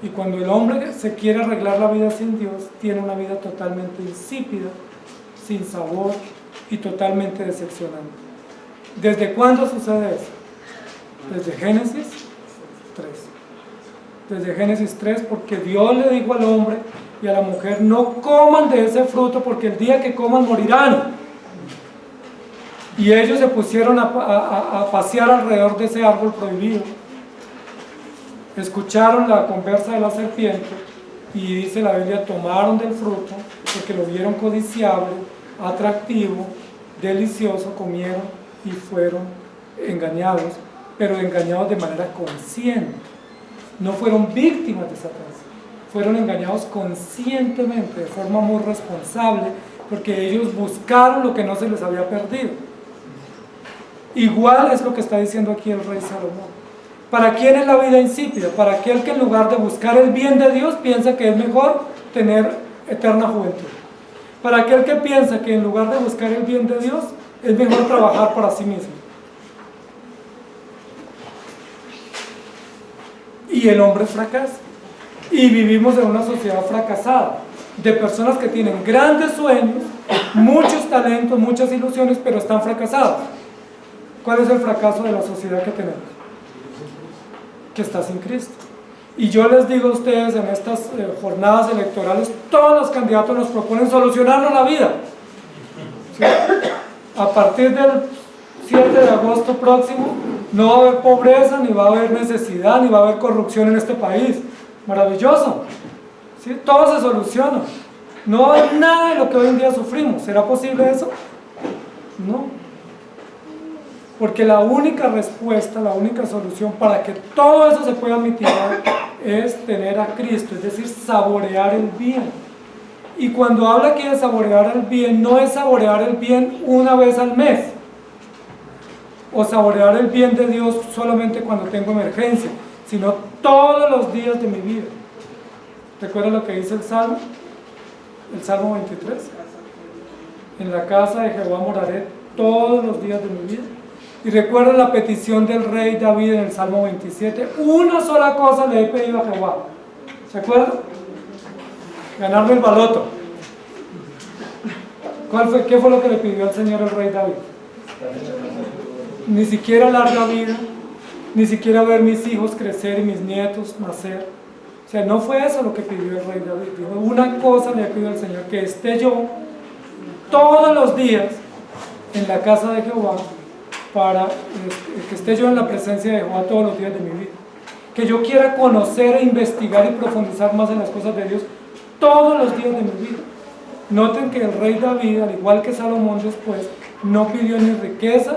[SPEAKER 1] Y cuando el hombre se quiere arreglar la vida sin Dios, tiene una vida totalmente insípida, sin sabor y totalmente decepcionante. ¿Desde cuándo sucede eso? Desde Génesis 3. Desde Génesis 3, porque Dios le dijo al hombre y a la mujer, no coman de ese fruto porque el día que coman morirán. Y ellos se pusieron a pasear alrededor de ese árbol prohibido. Escucharon la conversa de la serpiente y dice la Biblia, tomaron del fruto porque lo vieron codiciable, atractivo, delicioso, comieron y fueron engañados, pero engañados de manera consciente. No fueron víctimas de Satanás, fueron engañados conscientemente, de forma muy responsable, porque ellos buscaron lo que no se les había perdido. Igual es lo que está diciendo aquí el rey Salomón. ¿Para quién es la vida insípida? Para aquel que en lugar de buscar el bien de Dios piensa que es mejor tener eterna juventud. Para aquel que piensa que en lugar de buscar el bien de Dios es mejor trabajar para sí mismo. Y el hombre fracasa. Y vivimos en una sociedad fracasada, de personas que tienen grandes sueños, muchos talentos, muchas ilusiones, pero están fracasados. ¿Cuál es el fracaso de la sociedad que tenemos? Que está sin Cristo. Y yo les digo a ustedes, en estas jornadas electorales, todos los candidatos nos proponen solucionarnos la vida. ¿Sí? A partir del 7 de agosto próximo, no va a haber pobreza, ni va a haber necesidad, ni va a haber corrupción en este país. Maravilloso. ¿Sí? Todo se soluciona. No va a haber nada de lo que hoy en día sufrimos. ¿Será posible eso? No. Porque la única respuesta, la única solución para que todo eso se pueda mitigar es tener a Cristo, es decir, saborear el bien. Y cuando habla aquí de saborear el bien, no es saborear el bien una vez al mes, o saborear el bien de Dios solamente cuando tengo emergencia, sino todos los días de mi vida. ¿Recuerda lo que dice el Salmo? El Salmo 23. En la casa de Jehová moraré todos los días de mi vida. Y recuerda la petición del rey David en el Salmo 27. Una sola cosa le he pedido a Jehová. ¿Se acuerdan? Ganarme el baloto. ¿Qué fue lo que le pidió al Señor el rey David? Ni siquiera larga vida, ni siquiera ver mis hijos crecer y mis nietos nacer. O sea, no fue eso lo que pidió el rey David. Dijo, una cosa le pido al Señor, que esté yo todos los días en la casa de Jehová, que esté yo en la presencia de Jehová todos los días de mi vida. Que yo quiera conocer e investigar y profundizar más en las cosas de Dios todos los días de mi vida. Noten que el rey David, al igual que Salomón después, no pidió ni riqueza,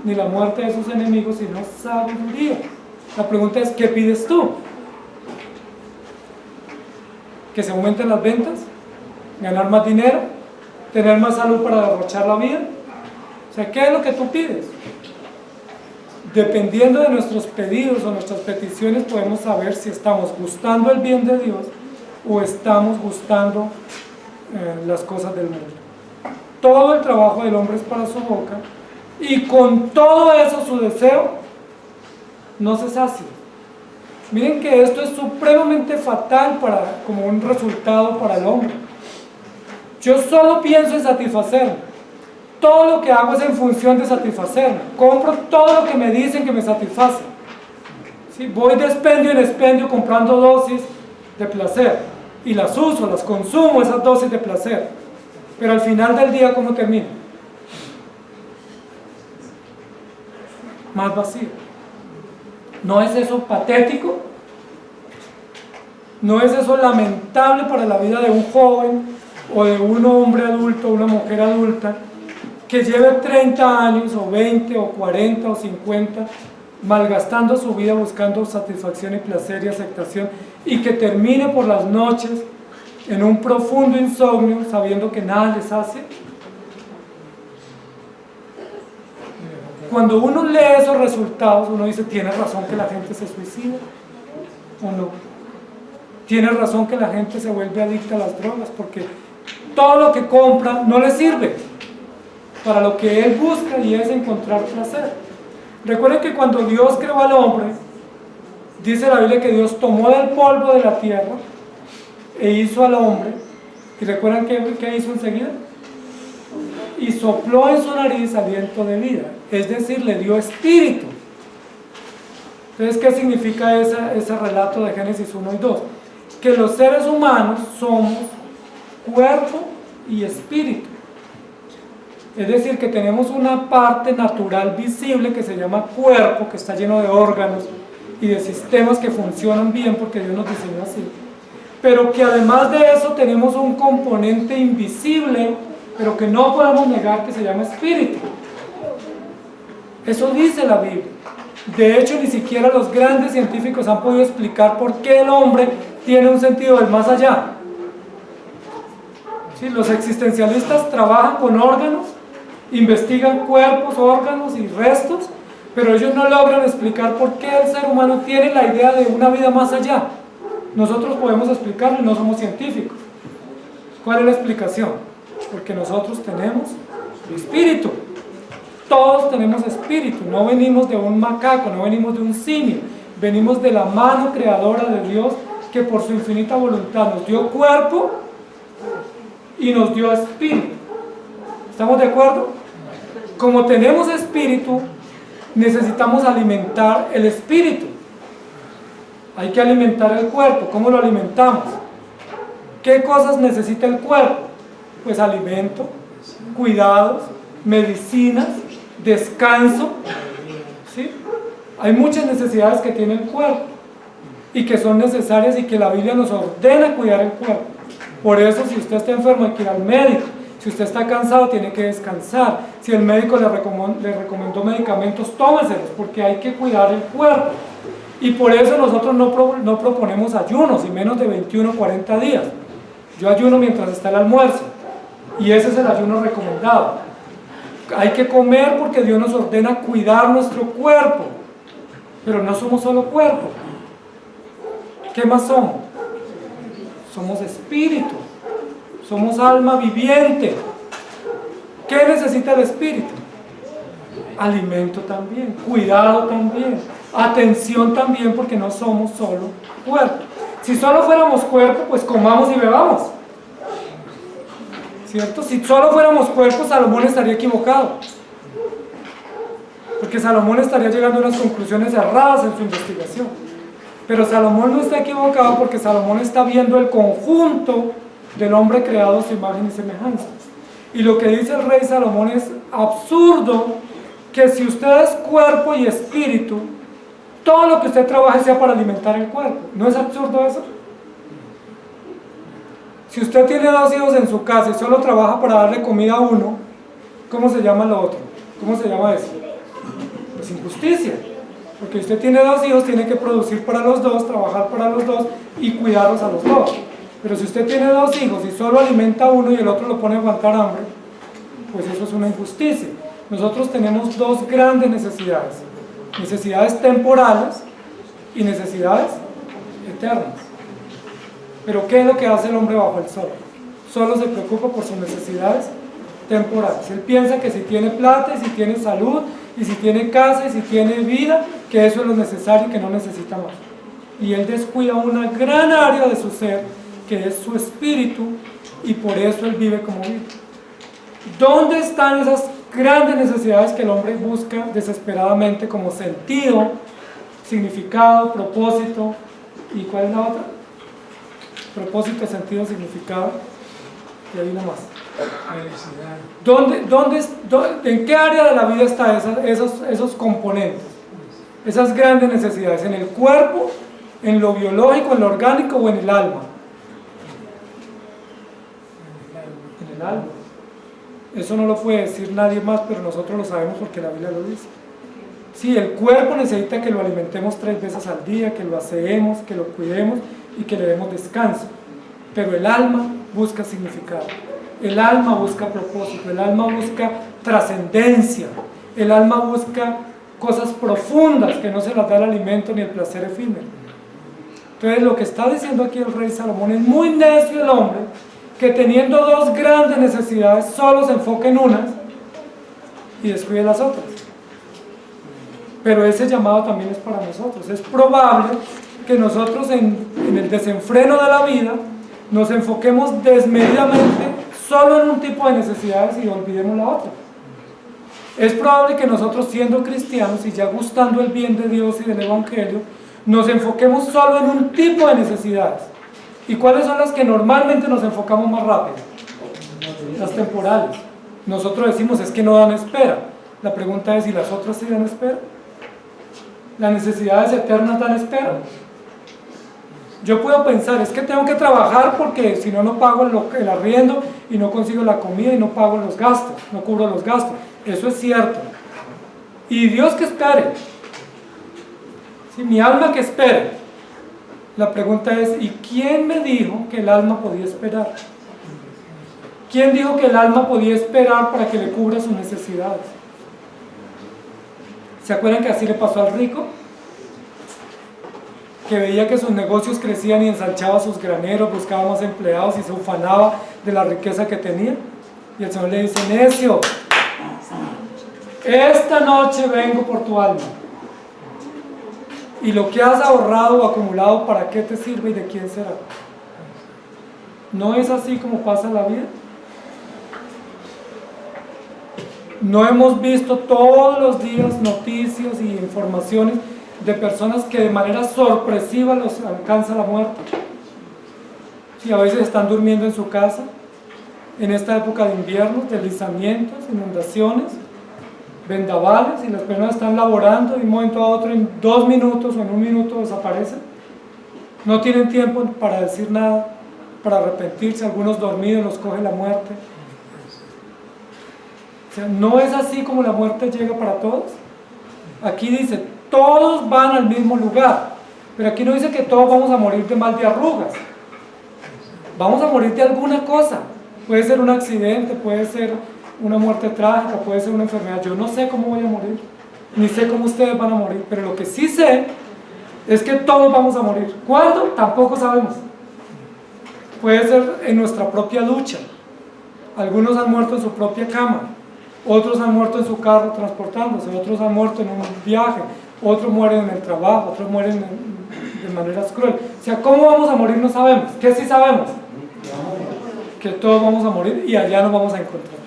[SPEAKER 1] ni la muerte de sus enemigos, sino sabiduría. La pregunta es, ¿qué pides tú? ¿Que se aumenten las ventas? ¿Ganar más dinero? ¿Tener más salud para derrochar la vida? O sea, ¿qué es lo que tú pides? Dependiendo de nuestros pedidos o nuestras peticiones, podemos saber si estamos buscando el bien de Dios o estamos buscando las cosas del mundo. Todo el trabajo del hombre es para su boca, y con todo eso su deseo no se sacia. Miren que esto es supremamente fatal como un resultado para el hombre. Yo solo pienso en satisfacerme. Todo lo que hago es en función de satisfacerme. Compro todo lo que me dicen que me satisface. ¿Sí? Voy de expendio en expendio comprando dosis de placer. Y las uso, las consumo, esas dosis de placer. Pero al final del día, ¿cómo termino? Más vacío. ¿No es eso patético? ¿No es eso lamentable para la vida de un joven o de un hombre adulto, una mujer adulta, que lleve 30 años o 20 o 40 o 50 malgastando su vida buscando satisfacción y placer y aceptación, y que termine por las noches en un profundo insomnio sabiendo que nada le sacia? Cuando uno lee esos resultados, uno dice, ¿tiene razón que la gente se suicida o no? ¿Tiene razón que la gente se vuelve adicta a las drogas? Porque todo lo que compra no le sirve para lo que él busca, y es encontrar placer. Recuerden que cuando Dios creó al hombre, dice la Biblia que Dios tomó del polvo de la tierra e hizo al hombre, y recuerdan qué hizo enseguida, y sopló en su nariz aliento de vida, es decir, le dio espíritu. Entonces, ¿qué significa ese relato de Génesis 1 y 2? Que los seres humanos somos cuerpo y espíritu. Es decir, que tenemos una parte natural visible que se llama cuerpo, que está lleno de órganos y de sistemas que funcionan bien porque Dios nos diseñó así. Pero que además de eso tenemos un componente invisible, pero que no podemos negar, que se llama espíritu. Eso dice la Biblia. De hecho, ni siquiera los grandes científicos han podido explicar por qué el hombre tiene un sentido del más allá. ¿Sí? Los existencialistas trabajan con órganos, investigan cuerpos, órganos y restos, pero ellos no logran explicar por qué el ser humano tiene la idea de una vida más allá. Nosotros podemos explicarlo y no somos científicos. ¿Cuál es la explicación? Porque nosotros tenemos espíritu. Todos tenemos espíritu. No venimos de un macaco, no venimos de un simio. Venimos de la mano creadora de Dios, que por su infinita voluntad nos dio cuerpo y nos dio espíritu. ¿Estamos de acuerdo? Como tenemos espíritu, necesitamos alimentar el espíritu. Hay que alimentar el cuerpo. ¿Cómo lo alimentamos? ¿Qué cosas necesita el cuerpo? Pues alimento, cuidados, medicinas, descanso, ¿sí? Hay muchas necesidades que tiene el cuerpo y que son necesarias y que la Biblia nos ordena cuidar el cuerpo. Por eso, si usted está enfermo, hay que ir al médico. Si usted está cansado, tiene que descansar. Si el médico le recomendó medicamentos, tómeselos, porque hay que cuidar el cuerpo. Y por eso nosotros no proponemos ayunos, y menos de 21 o 40 días. Yo ayuno mientras está el almuerzo, y ese es el ayuno recomendado. Hay que comer porque Dios nos ordena cuidar nuestro cuerpo, pero no somos solo cuerpo. ¿Qué más somos? Somos espíritu, somos alma viviente. ¿Qué necesita el espíritu? Alimento también, cuidado también, atención también, porque no somos solo cuerpo. Si solo fuéramos cuerpo, pues comamos y bebamos, ¿cierto? Si solo fuéramos cuerpo, Salomón estaría equivocado, porque Salomón estaría llegando a unas conclusiones erradas en su investigación. Pero Salomón no está equivocado, porque Salomón está viendo el conjunto del hombre creado a su imagen y semejanza. Y lo que dice el rey Salomón es absurdo, que si usted es cuerpo y espíritu, todo lo que usted trabaje sea para alimentar el cuerpo. ¿No es absurdo eso? Si usted tiene 2 hijos en su casa y solo trabaja para darle comida a uno, ¿cómo se llama lo otro? ¿Cómo se llama eso? Pues injusticia. Porque usted tiene 2 hijos, tiene que producir para los 2, trabajar para los 2 y cuidarlos a los 2. Pero si usted tiene 2 hijos y solo alimenta a uno y el otro lo pone a aguantar hambre, pues eso es una injusticia. Nosotros tenemos 2 grandes necesidades: necesidades temporales y necesidades eternas. Pero ¿qué es lo que hace el hombre bajo el sol? Solo se preocupa por sus necesidades temporales. Él piensa que si tiene plata, y si tiene salud, y si tiene casa, y si tiene vida, que eso es lo necesario y que no necesita más. Y él descuida una gran área de su ser, que es su espíritu, y por eso él vive como vive. ¿Dónde están esas grandes necesidades que el hombre busca desesperadamente, como sentido, significado, propósito? ¿Y cuál es la otra? Propósito, sentido, significado, y hay una más. ¿En qué área de la vida están esos componentes? Esas grandes necesidades, ¿en el cuerpo, en lo biológico, en lo orgánico o en el alma? En el alma. Eso no lo puede decir nadie más, pero nosotros lo sabemos porque la Biblia lo dice. Sí, el cuerpo necesita que lo alimentemos 3 veces al día, que lo aseemos, que lo cuidemos y que le demos descanso. Pero el alma busca significado, el alma busca propósito, el alma busca trascendencia, el alma busca cosas profundas que no se las da el alimento ni el placer efímero. Entonces lo que está diciendo aquí el rey Salomón: es muy necio el hombre que, teniendo 2 grandes necesidades, solo se enfoca en unas y descuide las otras. Pero ese llamado también es para nosotros. Es probable que nosotros en el desenfreno de la vida nos enfoquemos desmedidamente solo en un tipo de necesidades y olvidemos la otra. Es probable que nosotros, siendo cristianos y ya gustando el bien de Dios y del Evangelio, nos enfoquemos solo en un tipo de necesidades. ¿Y cuáles son las que normalmente nos enfocamos más rápido? Las temporales. Nosotros decimos: es que no dan espera. La pregunta es: ¿y las otras sí dan espera? ¿Las necesidades eternas dan espera? Yo puedo pensar: es que tengo que trabajar porque si no, no pago el arriendo, y no consigo la comida, y no pago los gastos, no cubro los gastos. Eso es cierto. ¿Y Dios que espere? ¿Sí? Mi alma que espere. La pregunta es: ¿y quién me dijo que el alma podía esperar? ¿Quién dijo que el alma podía esperar para que le cubra sus necesidades? ¿Se acuerdan que así le pasó al rico? Que veía que sus negocios crecían y ensanchaba sus graneros, buscaba más empleados y se ufanaba de la riqueza que tenía. Y el Señor le dice: necio, esta noche vengo por tu alma. Y lo que has ahorrado o acumulado, ¿para qué te sirve y de quién será? ¿No es así como pasa la vida? ¿No hemos visto todos los días noticias y informaciones de personas que de manera sorpresiva los alcanza la muerte. Y a veces están durmiendo en su casa, en esta época de invierno, deslizamientos, inundaciones, vendavales, y las personas están laborando y de un momento a otro, en 2 minutos o en 1 minuto desaparecen. No tienen tiempo para decir nada, para arrepentirse, algunos dormidos los coge la muerte. O sea, no es así como la muerte llega para todos. Aquí dice, todos van al mismo lugar, pero aquí no dice que todos vamos a morir de mal de arrugas. Vamos a morir de alguna cosa. Puede ser un accidente, puede ser una muerte trágica, puede ser una enfermedad. Yo no sé cómo voy a morir, ni sé cómo ustedes van a morir, pero lo que sí sé es que todos vamos a morir. ¿Cuándo? Tampoco sabemos. Puede ser en nuestra propia lucha. Algunos han muerto en su propia cama, otros han muerto en su carro transportándose, otros han muerto en un viaje, otros mueren en el trabajo, otros mueren de maneras crueles. O sea, ¿cómo vamos a morir? No sabemos. ¿Qué sí sabemos? Que todos vamos a morir y allá nos vamos a encontrar.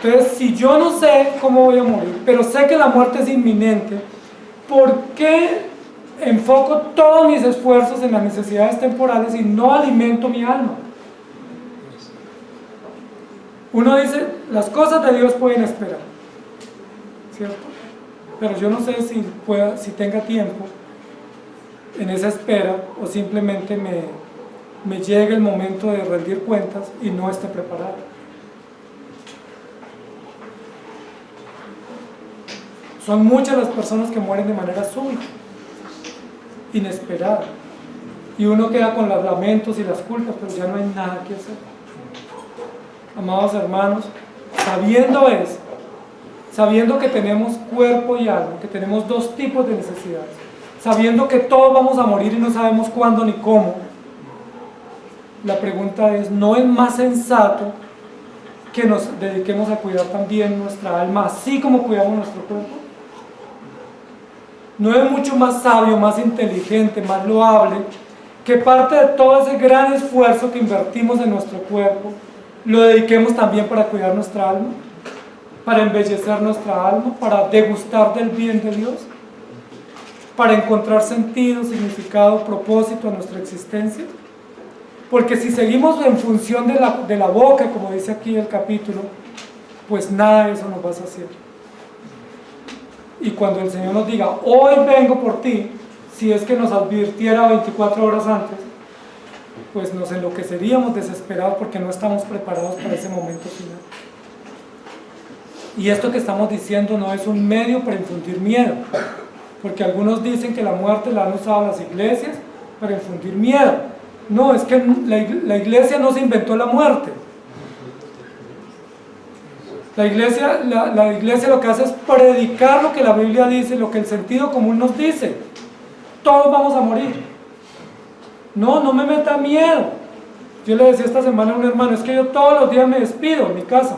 [SPEAKER 1] Entonces, si yo no sé cómo voy a morir, pero sé que la muerte es inminente, ¿por qué enfoco todos mis esfuerzos en las necesidades temporales y no alimento mi alma? Uno dice, las cosas de Dios pueden esperar, ¿cierto? Pero yo no sé si tenga tiempo en esa espera o simplemente me llegue el momento de rendir cuentas y no esté preparado. Son muchas las personas que mueren de manera súbita, inesperada, y uno queda con los lamentos y las culpas, pero ya no hay nada que hacer. Amados hermanos, sabiendo eso, sabiendo que tenemos cuerpo y alma, que tenemos 2 tipos de necesidades, sabiendo que todos vamos a morir y no sabemos cuándo ni cómo, la pregunta es, ¿no es más sensato que nos dediquemos a cuidar también nuestra alma, así como cuidamos nuestro cuerpo? ¿No es mucho más sabio, más inteligente, más loable, que parte de todo ese gran esfuerzo que invertimos en nuestro cuerpo, lo dediquemos también para cuidar nuestra alma, para embellecer nuestra alma, para degustar del bien de Dios, para encontrar sentido, significado, propósito a nuestra existencia? Porque si seguimos en función de la boca, como dice aquí el capítulo, pues nada de eso nos va a saciar. Y cuando el Señor nos diga, hoy vengo por ti, si es que nos advirtiera 24 horas antes, pues nos enloqueceríamos desesperados porque no estamos preparados para ese momento final. Y esto que estamos diciendo no es un medio para infundir miedo, porque algunos dicen que la muerte la han usado las iglesias para infundir miedo. No, es que la iglesia no se inventó la muerte. La iglesia lo que hace es predicar lo que la Biblia dice, lo que el sentido común nos dice. Todos vamos a morir. No me meta miedo. Yo le decía esta semana a un hermano, es que yo todos los días me despido en mi casa.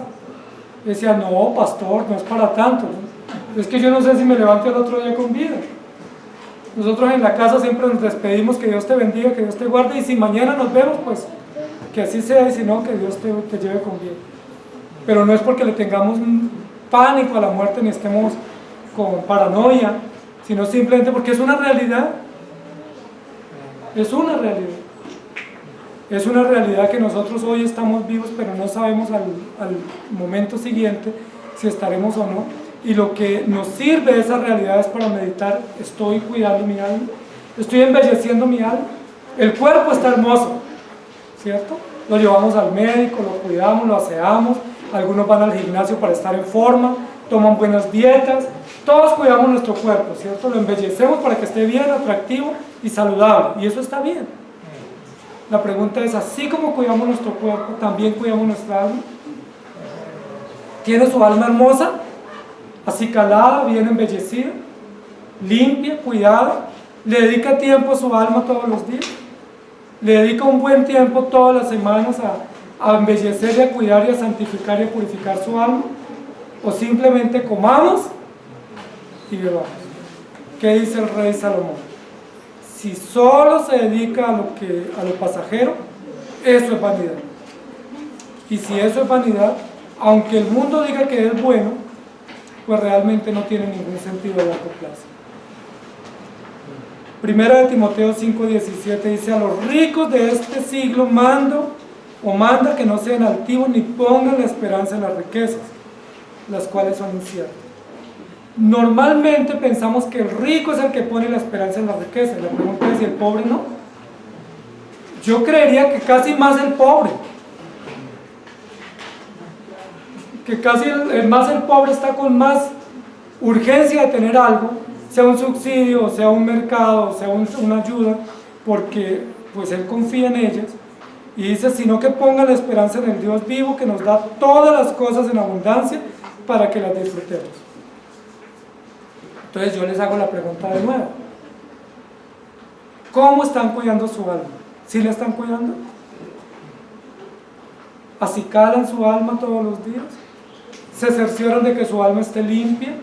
[SPEAKER 1] Le decía, no, pastor, no es para tanto. Es que yo no sé si me levanto el otro día con vida. Nosotros en la casa siempre nos despedimos, que Dios te bendiga, que Dios te guarde, y si mañana nos vemos, pues que así sea, y si no, que Dios te lleve con bien. Pero no es porque le tengamos un pánico a la muerte ni estemos con paranoia, sino simplemente porque es una realidad. Es una realidad. Es una realidad que nosotros hoy estamos vivos, pero no sabemos al momento siguiente si estaremos o no. Y lo que nos sirve de esa realidad es para meditar, estoy cuidando mi alma, estoy embelleciendo mi alma. El cuerpo está hermoso, ¿cierto? Lo llevamos al médico, lo cuidamos, lo aseamos, algunos van al gimnasio para estar en forma, toman buenas dietas, todos cuidamos nuestro cuerpo, ¿cierto? Lo embellecemos para que esté bien, atractivo y saludable, y eso está bien. La pregunta es, así como cuidamos nuestro cuerpo, ¿también cuidamos nuestra alma? ¿Tiene su alma hermosa? Acicalada, bien embellecida, limpia, cuidada, le dedica tiempo a su alma todos los días, le dedica un buen tiempo todas las semanas a embellecer y a cuidar y a santificar y a purificar su alma, o simplemente comamos y bebamos. ¿Qué dice el rey Salomón? Si solo se dedica a lo pasajero, eso es vanidad. Y si eso es vanidad, aunque el mundo diga que es bueno, pues realmente no tiene ningún sentido a largo plazo. Primera de Timoteo 5:17 dice: a los ricos de este siglo manda que no sean altivos ni pongan la esperanza en las riquezas, las cuales son inciertas. Normalmente pensamos que el rico es el que pone la esperanza en las riquezas. La pregunta es si el pobre no. Yo creería que casi más el pobre. Que casi más el pobre está con más urgencia de tener algo, sea un subsidio, sea un mercado, sea una ayuda, porque pues él confía en ellas. Y dice, sino que pongan la esperanza en el Dios vivo que nos da todas las cosas en abundancia para que las disfrutemos. Entonces yo les hago la pregunta de nuevo. ¿Cómo están cuidando su alma? ¿Sí la están cuidando? ¿Acicalan su alma todos los días? ¿Se cercioran de que su alma esté limpia?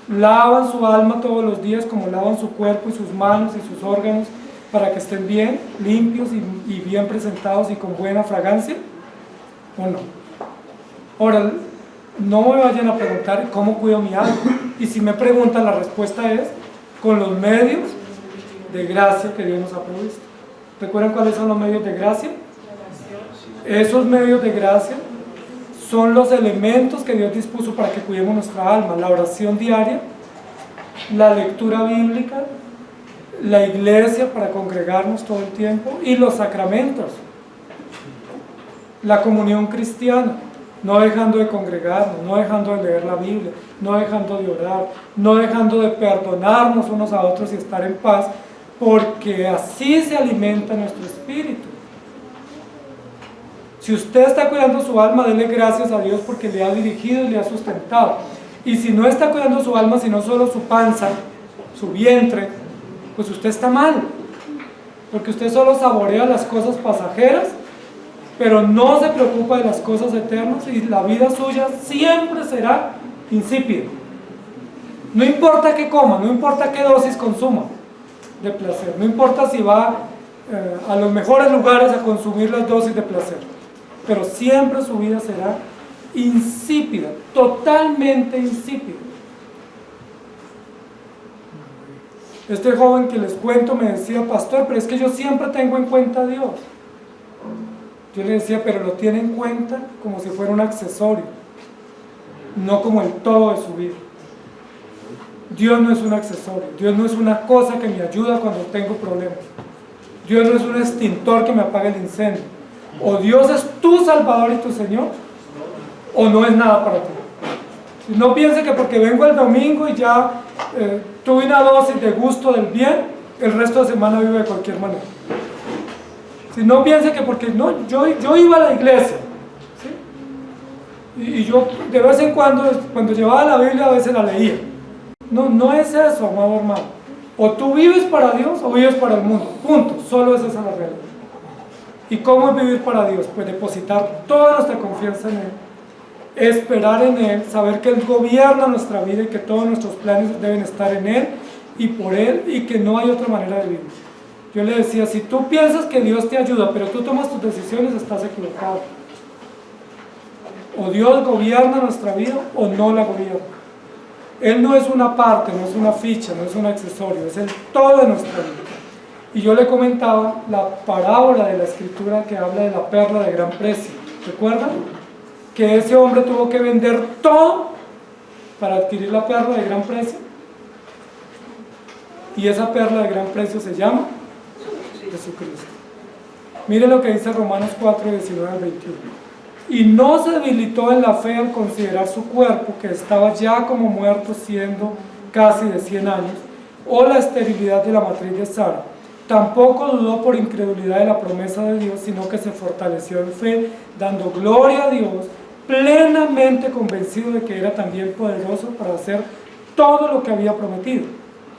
[SPEAKER 1] ¿Lavan su alma todos los días como lavan su cuerpo y sus manos y sus órganos para que estén bien, limpios y bien presentados y con buena fragancia? ¿O no? Ahora, no me vayan a preguntar cómo cuido mi alma. Y si me preguntan, la respuesta es con los medios de gracia que Dios nos ha provisto. ¿Recuerdan cuáles son los medios de gracia? Esos medios de gracia son los elementos que Dios dispuso para que cuidemos nuestra alma: la oración diaria, la lectura bíblica, la iglesia para congregarnos todo el tiempo y los sacramentos, la comunión cristiana, no dejando de congregarnos, no dejando de leer la Biblia, no dejando de orar, no dejando de perdonarnos unos a otros y estar en paz, porque así se alimenta nuestro espíritu. Si usted está cuidando su alma, dele gracias a Dios porque le ha dirigido y le ha sustentado. Y si no está cuidando su alma, sino solo su panza, su vientre, pues usted está mal, porque usted solo saborea las cosas pasajeras, pero no se preocupa de las cosas eternas, y la vida suya siempre será insípida. No importa qué coma, no importa qué dosis consuma de placer, no importa si va a los mejores lugares a consumir las dosis de placer, pero siempre su vida será insípida, totalmente insípida. Este joven que les cuento me decía: pastor, pero es que yo siempre tengo en cuenta a Dios. Yo le decía: pero lo tiene en cuenta como si fuera un accesorio, no como el todo de su vida. Dios no es un accesorio, Dios no es una cosa que me ayuda cuando tengo problemas, Dios no es un extintor que me apague el incendio. O Dios es tu Salvador y tu Señor, o no es nada para ti. No piense que porque vengo el domingo y ya tuve una dosis de gusto del bien, el resto de semana vivo de cualquier manera. Si no piense que porque no, yo iba a la iglesia, ¿sí? Y yo de vez en cuando llevaba la Biblia, a veces la leía. No es eso, amado hermano. O tú vives para Dios o vives para el mundo, punto. Solo es esa la realidad. ¿Y cómo es vivir para Dios? Pues depositar toda nuestra confianza en Él, esperar en Él, saber que Él gobierna nuestra vida y que todos nuestros planes deben estar en Él y por Él, y que no hay otra manera de vivir. Yo le decía: si tú piensas que Dios te ayuda, pero tú tomas tus decisiones, estás equivocado. O Dios gobierna nuestra vida o no la gobierna. Él no es una parte, no es una ficha, no es un accesorio, es el todo de nuestra vida. Y yo le comentaba la parábola de la Escritura que habla de la perla de gran precio. ¿Recuerdan? Que ese hombre tuvo que vender todo para adquirir la perla de gran precio. Y esa perla de gran precio se llama Jesucristo. Mire lo que dice Romanos 4, 19 al 21. Y no se debilitó en la fe al considerar su cuerpo, que estaba ya como muerto, siendo casi de 100 años, o la esterilidad de la matriz de Sara. Tampoco dudó por incredulidad de la promesa de Dios, sino que se fortaleció en fe, dando gloria a Dios, plenamente convencido de que era también poderoso para hacer todo lo que había prometido.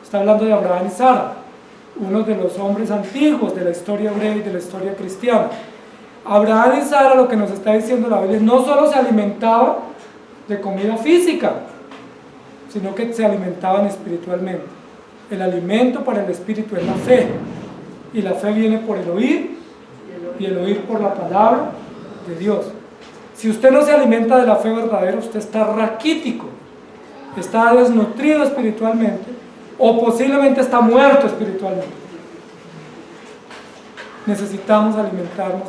[SPEAKER 1] Está hablando de Abraham y Sara, uno de los hombres antiguos de la historia hebrea y de la historia cristiana. Abraham y Sara, lo que nos está diciendo la Biblia, no solo se alimentaban de comida física, sino que se alimentaban espiritualmente. El alimento para el espíritu es la fe, y la fe viene por el oír, y el oír por la palabra de Dios. Si usted no se alimenta de la fe verdadera, usted está raquítico, está desnutrido espiritualmente o posiblemente está muerto espiritualmente. Necesitamos alimentarnos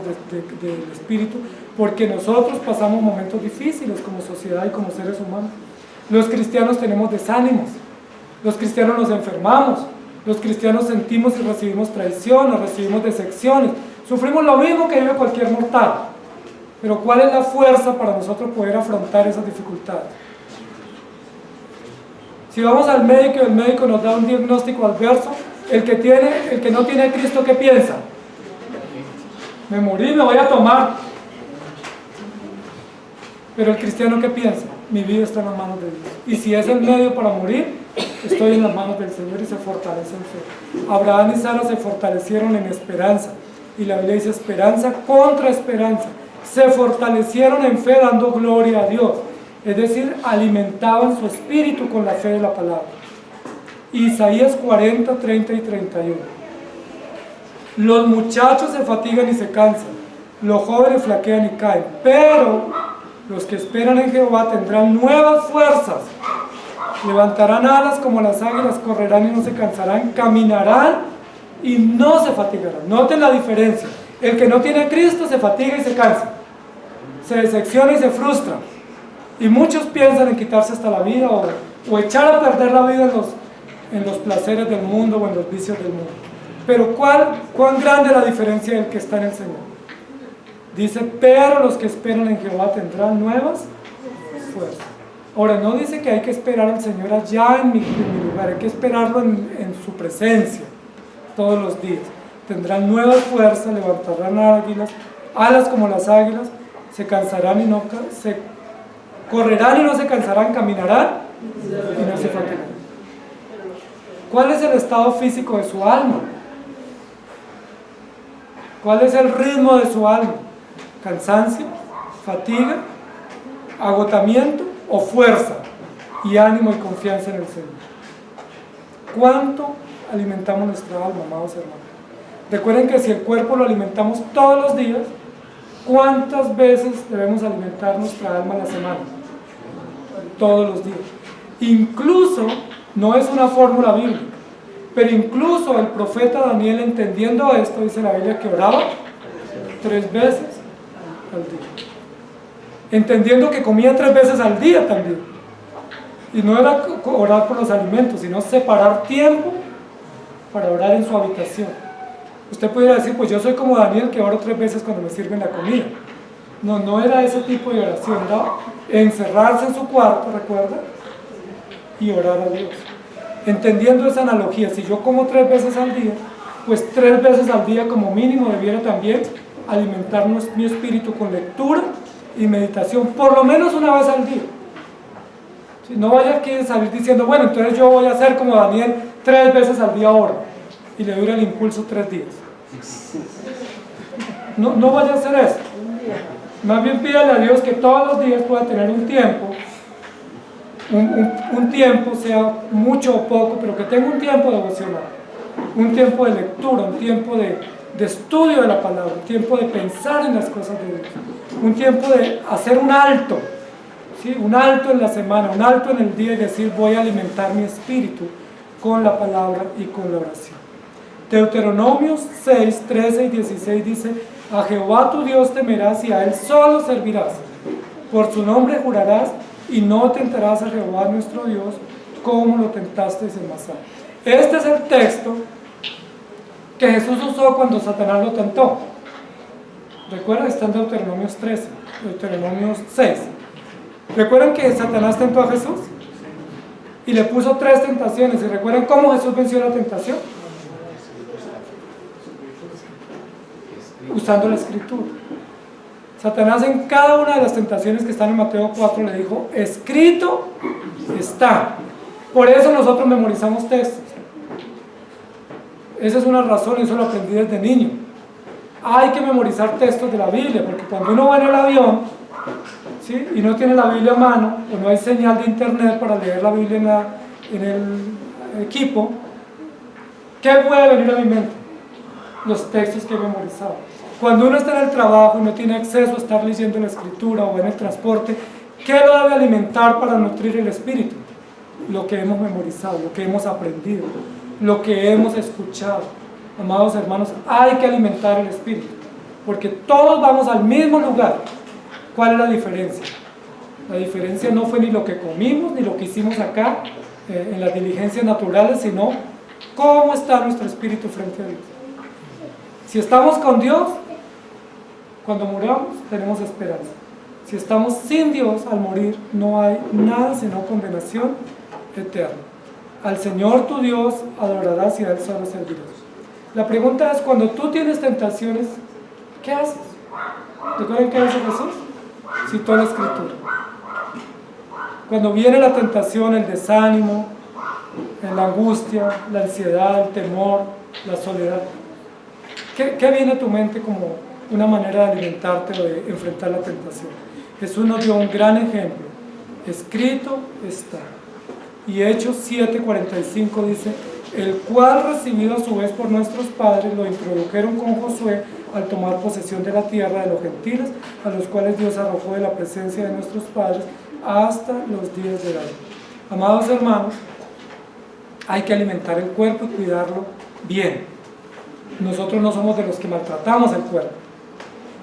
[SPEAKER 1] del espíritu, porque nosotros pasamos momentos difíciles como sociedad y como seres humanos. Los cristianos tenemos desánimos, los cristianos nos enfermamos, los cristianos sentimos y recibimos traiciones, recibimos decepciones, sufrimos lo mismo que vive cualquier mortal. Pero ¿cuál es la fuerza para nosotros poder afrontar esas dificultades? Si vamos al médico y el médico nos da un diagnóstico adverso, el que no tiene a Cristo, ¿qué piensa? Me morí, me voy a tomar. Pero el cristiano, ¿qué piensa? Mi vida está en las manos de Dios. Y si es el medio para morir, estoy en las manos del Señor y se fortalece en fe. Abraham y Sara se fortalecieron en esperanza. Y la Biblia dice esperanza contra esperanza. Se fortalecieron en fe dando gloria a Dios. Es decir, alimentaban su espíritu con la fe de la palabra. Isaías 40, 30 y 31. Los muchachos se fatigan y se cansan, los jóvenes flaquean y caen, pero los que esperan en Jehová tendrán nuevas fuerzas, levantarán alas como las águilas, correrán y no se cansarán, caminarán y no se fatigarán. Noten la diferencia: el que no tiene a Cristo se fatiga y se cansa, se decepciona y se frustra, y muchos piensan en quitarse hasta la vida o echar a perder la vida en los placeres del mundo o en los vicios del mundo. Pero ¿cuán grande es la diferencia del que está en el Señor? Dice, pero los que esperan en Jehová tendrán nuevas fuerzas. Ahora, no dice que hay que esperar al Señor allá en mi lugar, hay que esperarlo en su presencia todos los días. Tendrán nuevas fuerzas, levantarán alas como las águilas, se cansarán y no se correrán y no se cansarán, caminarán y no se fatigarán. ¿Cuál es el estado físico de su alma? ¿Cuál es el ritmo de su alma? ¿Cansancio, fatiga, agotamiento o fuerza y ánimo y confianza en el Señor? ¿Cuánto alimentamos nuestra alma, amados hermanos? Recuerden que si el cuerpo lo alimentamos todos los días, ¿cuántas veces debemos alimentar nuestra alma a la semana? Todos los días. Incluso, no es una fórmula bíblica, pero incluso el profeta Daniel, entendiendo esto, dice la Biblia que oraba 3 veces al día. Entendiendo que comía 3 veces al día también. Y no era orar por los alimentos, sino separar tiempo para orar en su habitación. Usted pudiera decir, pues yo soy como Daniel, que oro 3 veces cuando me sirven la comida. No era ese tipo de oración, ¿no? Encerrarse en su cuarto, ¿recuerda? Y orar a Dios. Entendiendo esa analogía, si yo como 3 veces al día, pues 3 veces al día como mínimo debiera también alimentar mi espíritu con lectura y meditación, por lo menos una vez al día. Si no vaya a salir diciendo, bueno, entonces yo voy a hacer como Daniel, 3 veces al día oro, y le dura el impulso 3 días. No vaya a hacer eso. Más bien pídale a Dios que todos los días pueda tener un tiempo, un tiempo, sea mucho o poco, pero que tenga un tiempo devocional, un tiempo de lectura, un tiempo de estudio de la palabra, un tiempo de pensar en las cosas de Dios, un tiempo de hacer un alto, ¿sí? Un alto en la semana, un alto en el día y decir, voy a alimentar mi espíritu con la palabra y con la oración. Deuteronomios 6, 13 y 16 dice, a Jehová tu Dios temerás y a Él solo servirás, por su nombre jurarás y no tentarás a Jehová nuestro Dios como lo tentaste en Masá. Este es el texto que Jesús usó cuando Satanás lo tentó. Recuerden, está en Deuteronomios 13, Deuteronomios 6. ¿Recuerdan que Satanás tentó a Jesús? Y le puso 3 tentaciones. ¿Y recuerdan cómo Jesús venció la tentación? Usando la escritura. Satanás en cada una de las tentaciones que están en Mateo 4 le dijo, escrito está. Por eso nosotros memorizamos textos. Esa es una razón, y eso lo aprendí desde niño. Hay que memorizar textos de la Biblia, porque cuando uno va en el avión, ¿sí? Y no tiene la Biblia a mano, o no hay señal de internet para leer la Biblia en el equipo, ¿qué puede venir a mi mente? Los textos que he memorizado. Cuando uno está en el trabajo y no tiene acceso a estar leyendo la escritura o en el transporte, ¿qué lo debe alimentar para nutrir el espíritu? lo que hemos memorizado, lo que hemos aprendido, lo que hemos escuchado. Amados hermanos, hay que alimentar el espíritu, porque todos vamos al mismo lugar. ¿Cuál es la diferencia? La diferencia no fue ni lo que comimos, ni lo que hicimos acá, en las diligencias naturales, sino cómo está nuestro espíritu frente a Dios. Si estamos con Dios, cuando muramos tenemos esperanza. Si estamos sin Dios, al morir no hay nada sino condenación eterna. Al Señor tu Dios adorarás y a Él solo servirás. La pregunta es, cuando tú tienes tentaciones, ¿qué haces? ¿Recuerdan qué dice Jesús? Citó la Escritura. Cuando viene la tentación, el desánimo, la angustia, la ansiedad, el temor, la soledad, ¿qué viene a tu mente como una manera de alimentarte o de enfrentar la tentación? Jesús nos dio un gran ejemplo. Escrito está. Y Hechos 7:45 dice: el cual, recibido a su vez por nuestros padres, lo introdujeron con Josué al tomar posesión de la tierra de los gentiles, a los cuales Dios arrojó de la presencia de nuestros padres hasta los días de David. Amados hermanos, hay que alimentar el cuerpo y cuidarlo bien. Nosotros no somos de los que maltratamos el cuerpo.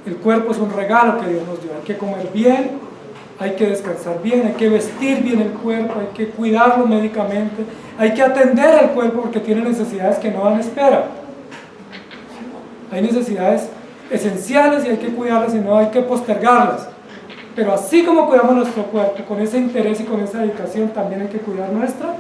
[SPEAKER 1] El cuerpo es un regalo que Dios nos dio. Hay que comer bien, hay que descansar bien, hay que vestir bien el cuerpo, hay que cuidarlo médicamente, hay que atender al cuerpo porque tiene necesidades que no dan espera. Hay necesidades esenciales y hay que cuidarlas y no hay que postergarlas. Pero así como cuidamos nuestro cuerpo, con ese interés y con esa dedicación, también hay que cuidar nuestra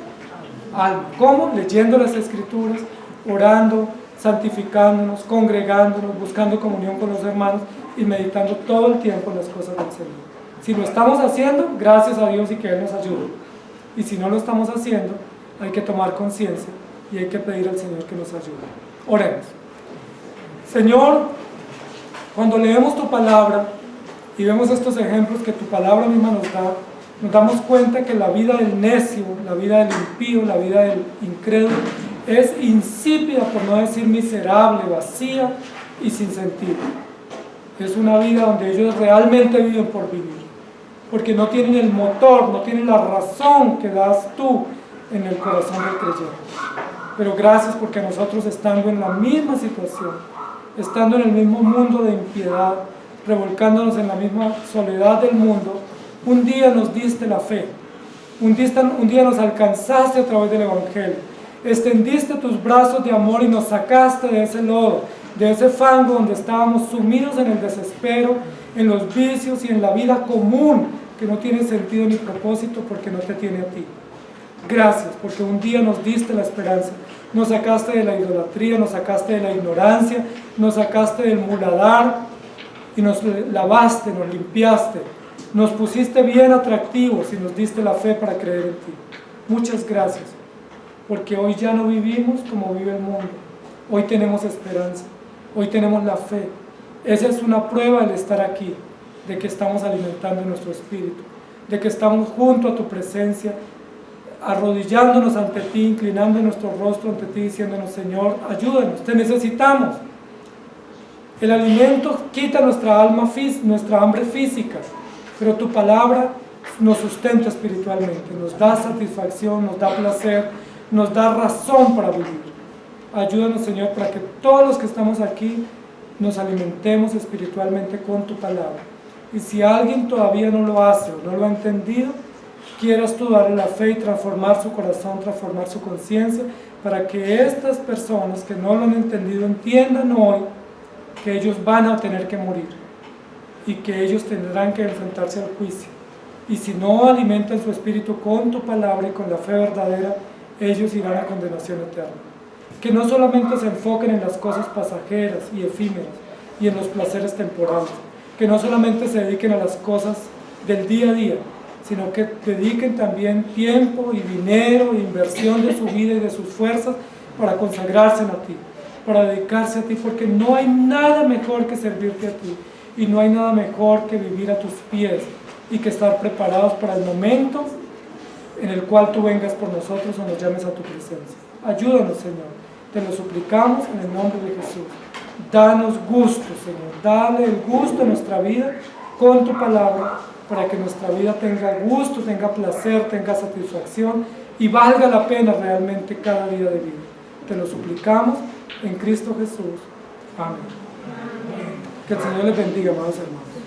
[SPEAKER 1] alma. ¿Cómo? Leyendo las Escrituras, orando, santificándonos, congregándonos, buscando comunión con los hermanos y meditando todo el tiempo en las cosas del Señor. Si lo estamos haciendo, gracias a Dios y que Él nos ayude. Y si no lo estamos haciendo, hay que tomar conciencia y hay que pedir al Señor que nos ayude. Oremos. Señor, cuando leemos tu palabra y vemos estos ejemplos que tu palabra misma nos da, nos damos cuenta que la vida del necio, la vida del impío, la vida del incrédulo es insípida, por no decir miserable, vacía y sin sentido. Es una vida donde ellos realmente viven por vivir, porque no tienen el motor, no tienen la razón que das tú en el corazón del creyente. Pero gracias porque nosotros, estando en la misma situación, estando en el mismo mundo de impiedad, revolcándonos en la misma soledad del mundo, un día nos diste la fe, un día nos alcanzaste a través del Evangelio, extendiste tus brazos de amor y nos sacaste de ese lodo, de ese fango donde estábamos sumidos en el desespero, en los vicios y en la vida común que no tiene sentido ni propósito porque no te tiene a ti. Gracias porque un día nos diste la esperanza, nos sacaste de la idolatría, nos sacaste de la ignorancia, nos sacaste del muladar y nos lavaste, nos limpiaste, nos pusiste bien atractivos y nos diste la fe para creer en ti. Muchas gracias, porque hoy ya no vivimos como vive el mundo, hoy tenemos esperanza, hoy tenemos la fe. Esa es una prueba del estar aquí, de que estamos alimentando nuestro espíritu, de que estamos junto a tu presencia, arrodillándonos ante ti, inclinando nuestro rostro ante ti, diciéndonos: Señor, ayúdanos, te necesitamos. El alimento quita nuestra alma, nuestra hambre física, pero tu palabra nos sustenta espiritualmente, nos da satisfacción, nos da placer, nos da razón para vivir. Ayúdanos, Señor, para que todos los que estamos aquí nos alimentemos espiritualmente con tu palabra. Y si alguien todavía no lo hace o no lo ha entendido, quieras tú darle la fe y transformar su corazón, transformar su conciencia, para que estas personas que no lo han entendido entiendan hoy que ellos van a tener que morir y que ellos tendrán que enfrentarse al juicio. Y si no alimentan su espíritu con tu palabra y con la fe verdadera, ellos irán a condenación eterna. Que no solamente se enfoquen en las cosas pasajeras y efímeras y en los placeres temporales, que no solamente se dediquen a las cosas del día a día, sino que dediquen también tiempo y dinero e inversión de su vida y de sus fuerzas para consagrarse a ti, para dedicarse a ti, porque no hay nada mejor que servirte a ti y no hay nada mejor que vivir a tus pies y que estar preparados para el momento en el cual tú vengas por nosotros o nos llames a tu presencia. Ayúdanos, Señor, te lo suplicamos en el nombre de Jesús. Danos gusto, Señor, dale el gusto a nuestra vida con tu palabra para que nuestra vida tenga gusto, tenga placer, tenga satisfacción y valga la pena realmente cada día de vida. Te lo suplicamos en Cristo Jesús. Amén. Que el Señor les bendiga, amados hermanos.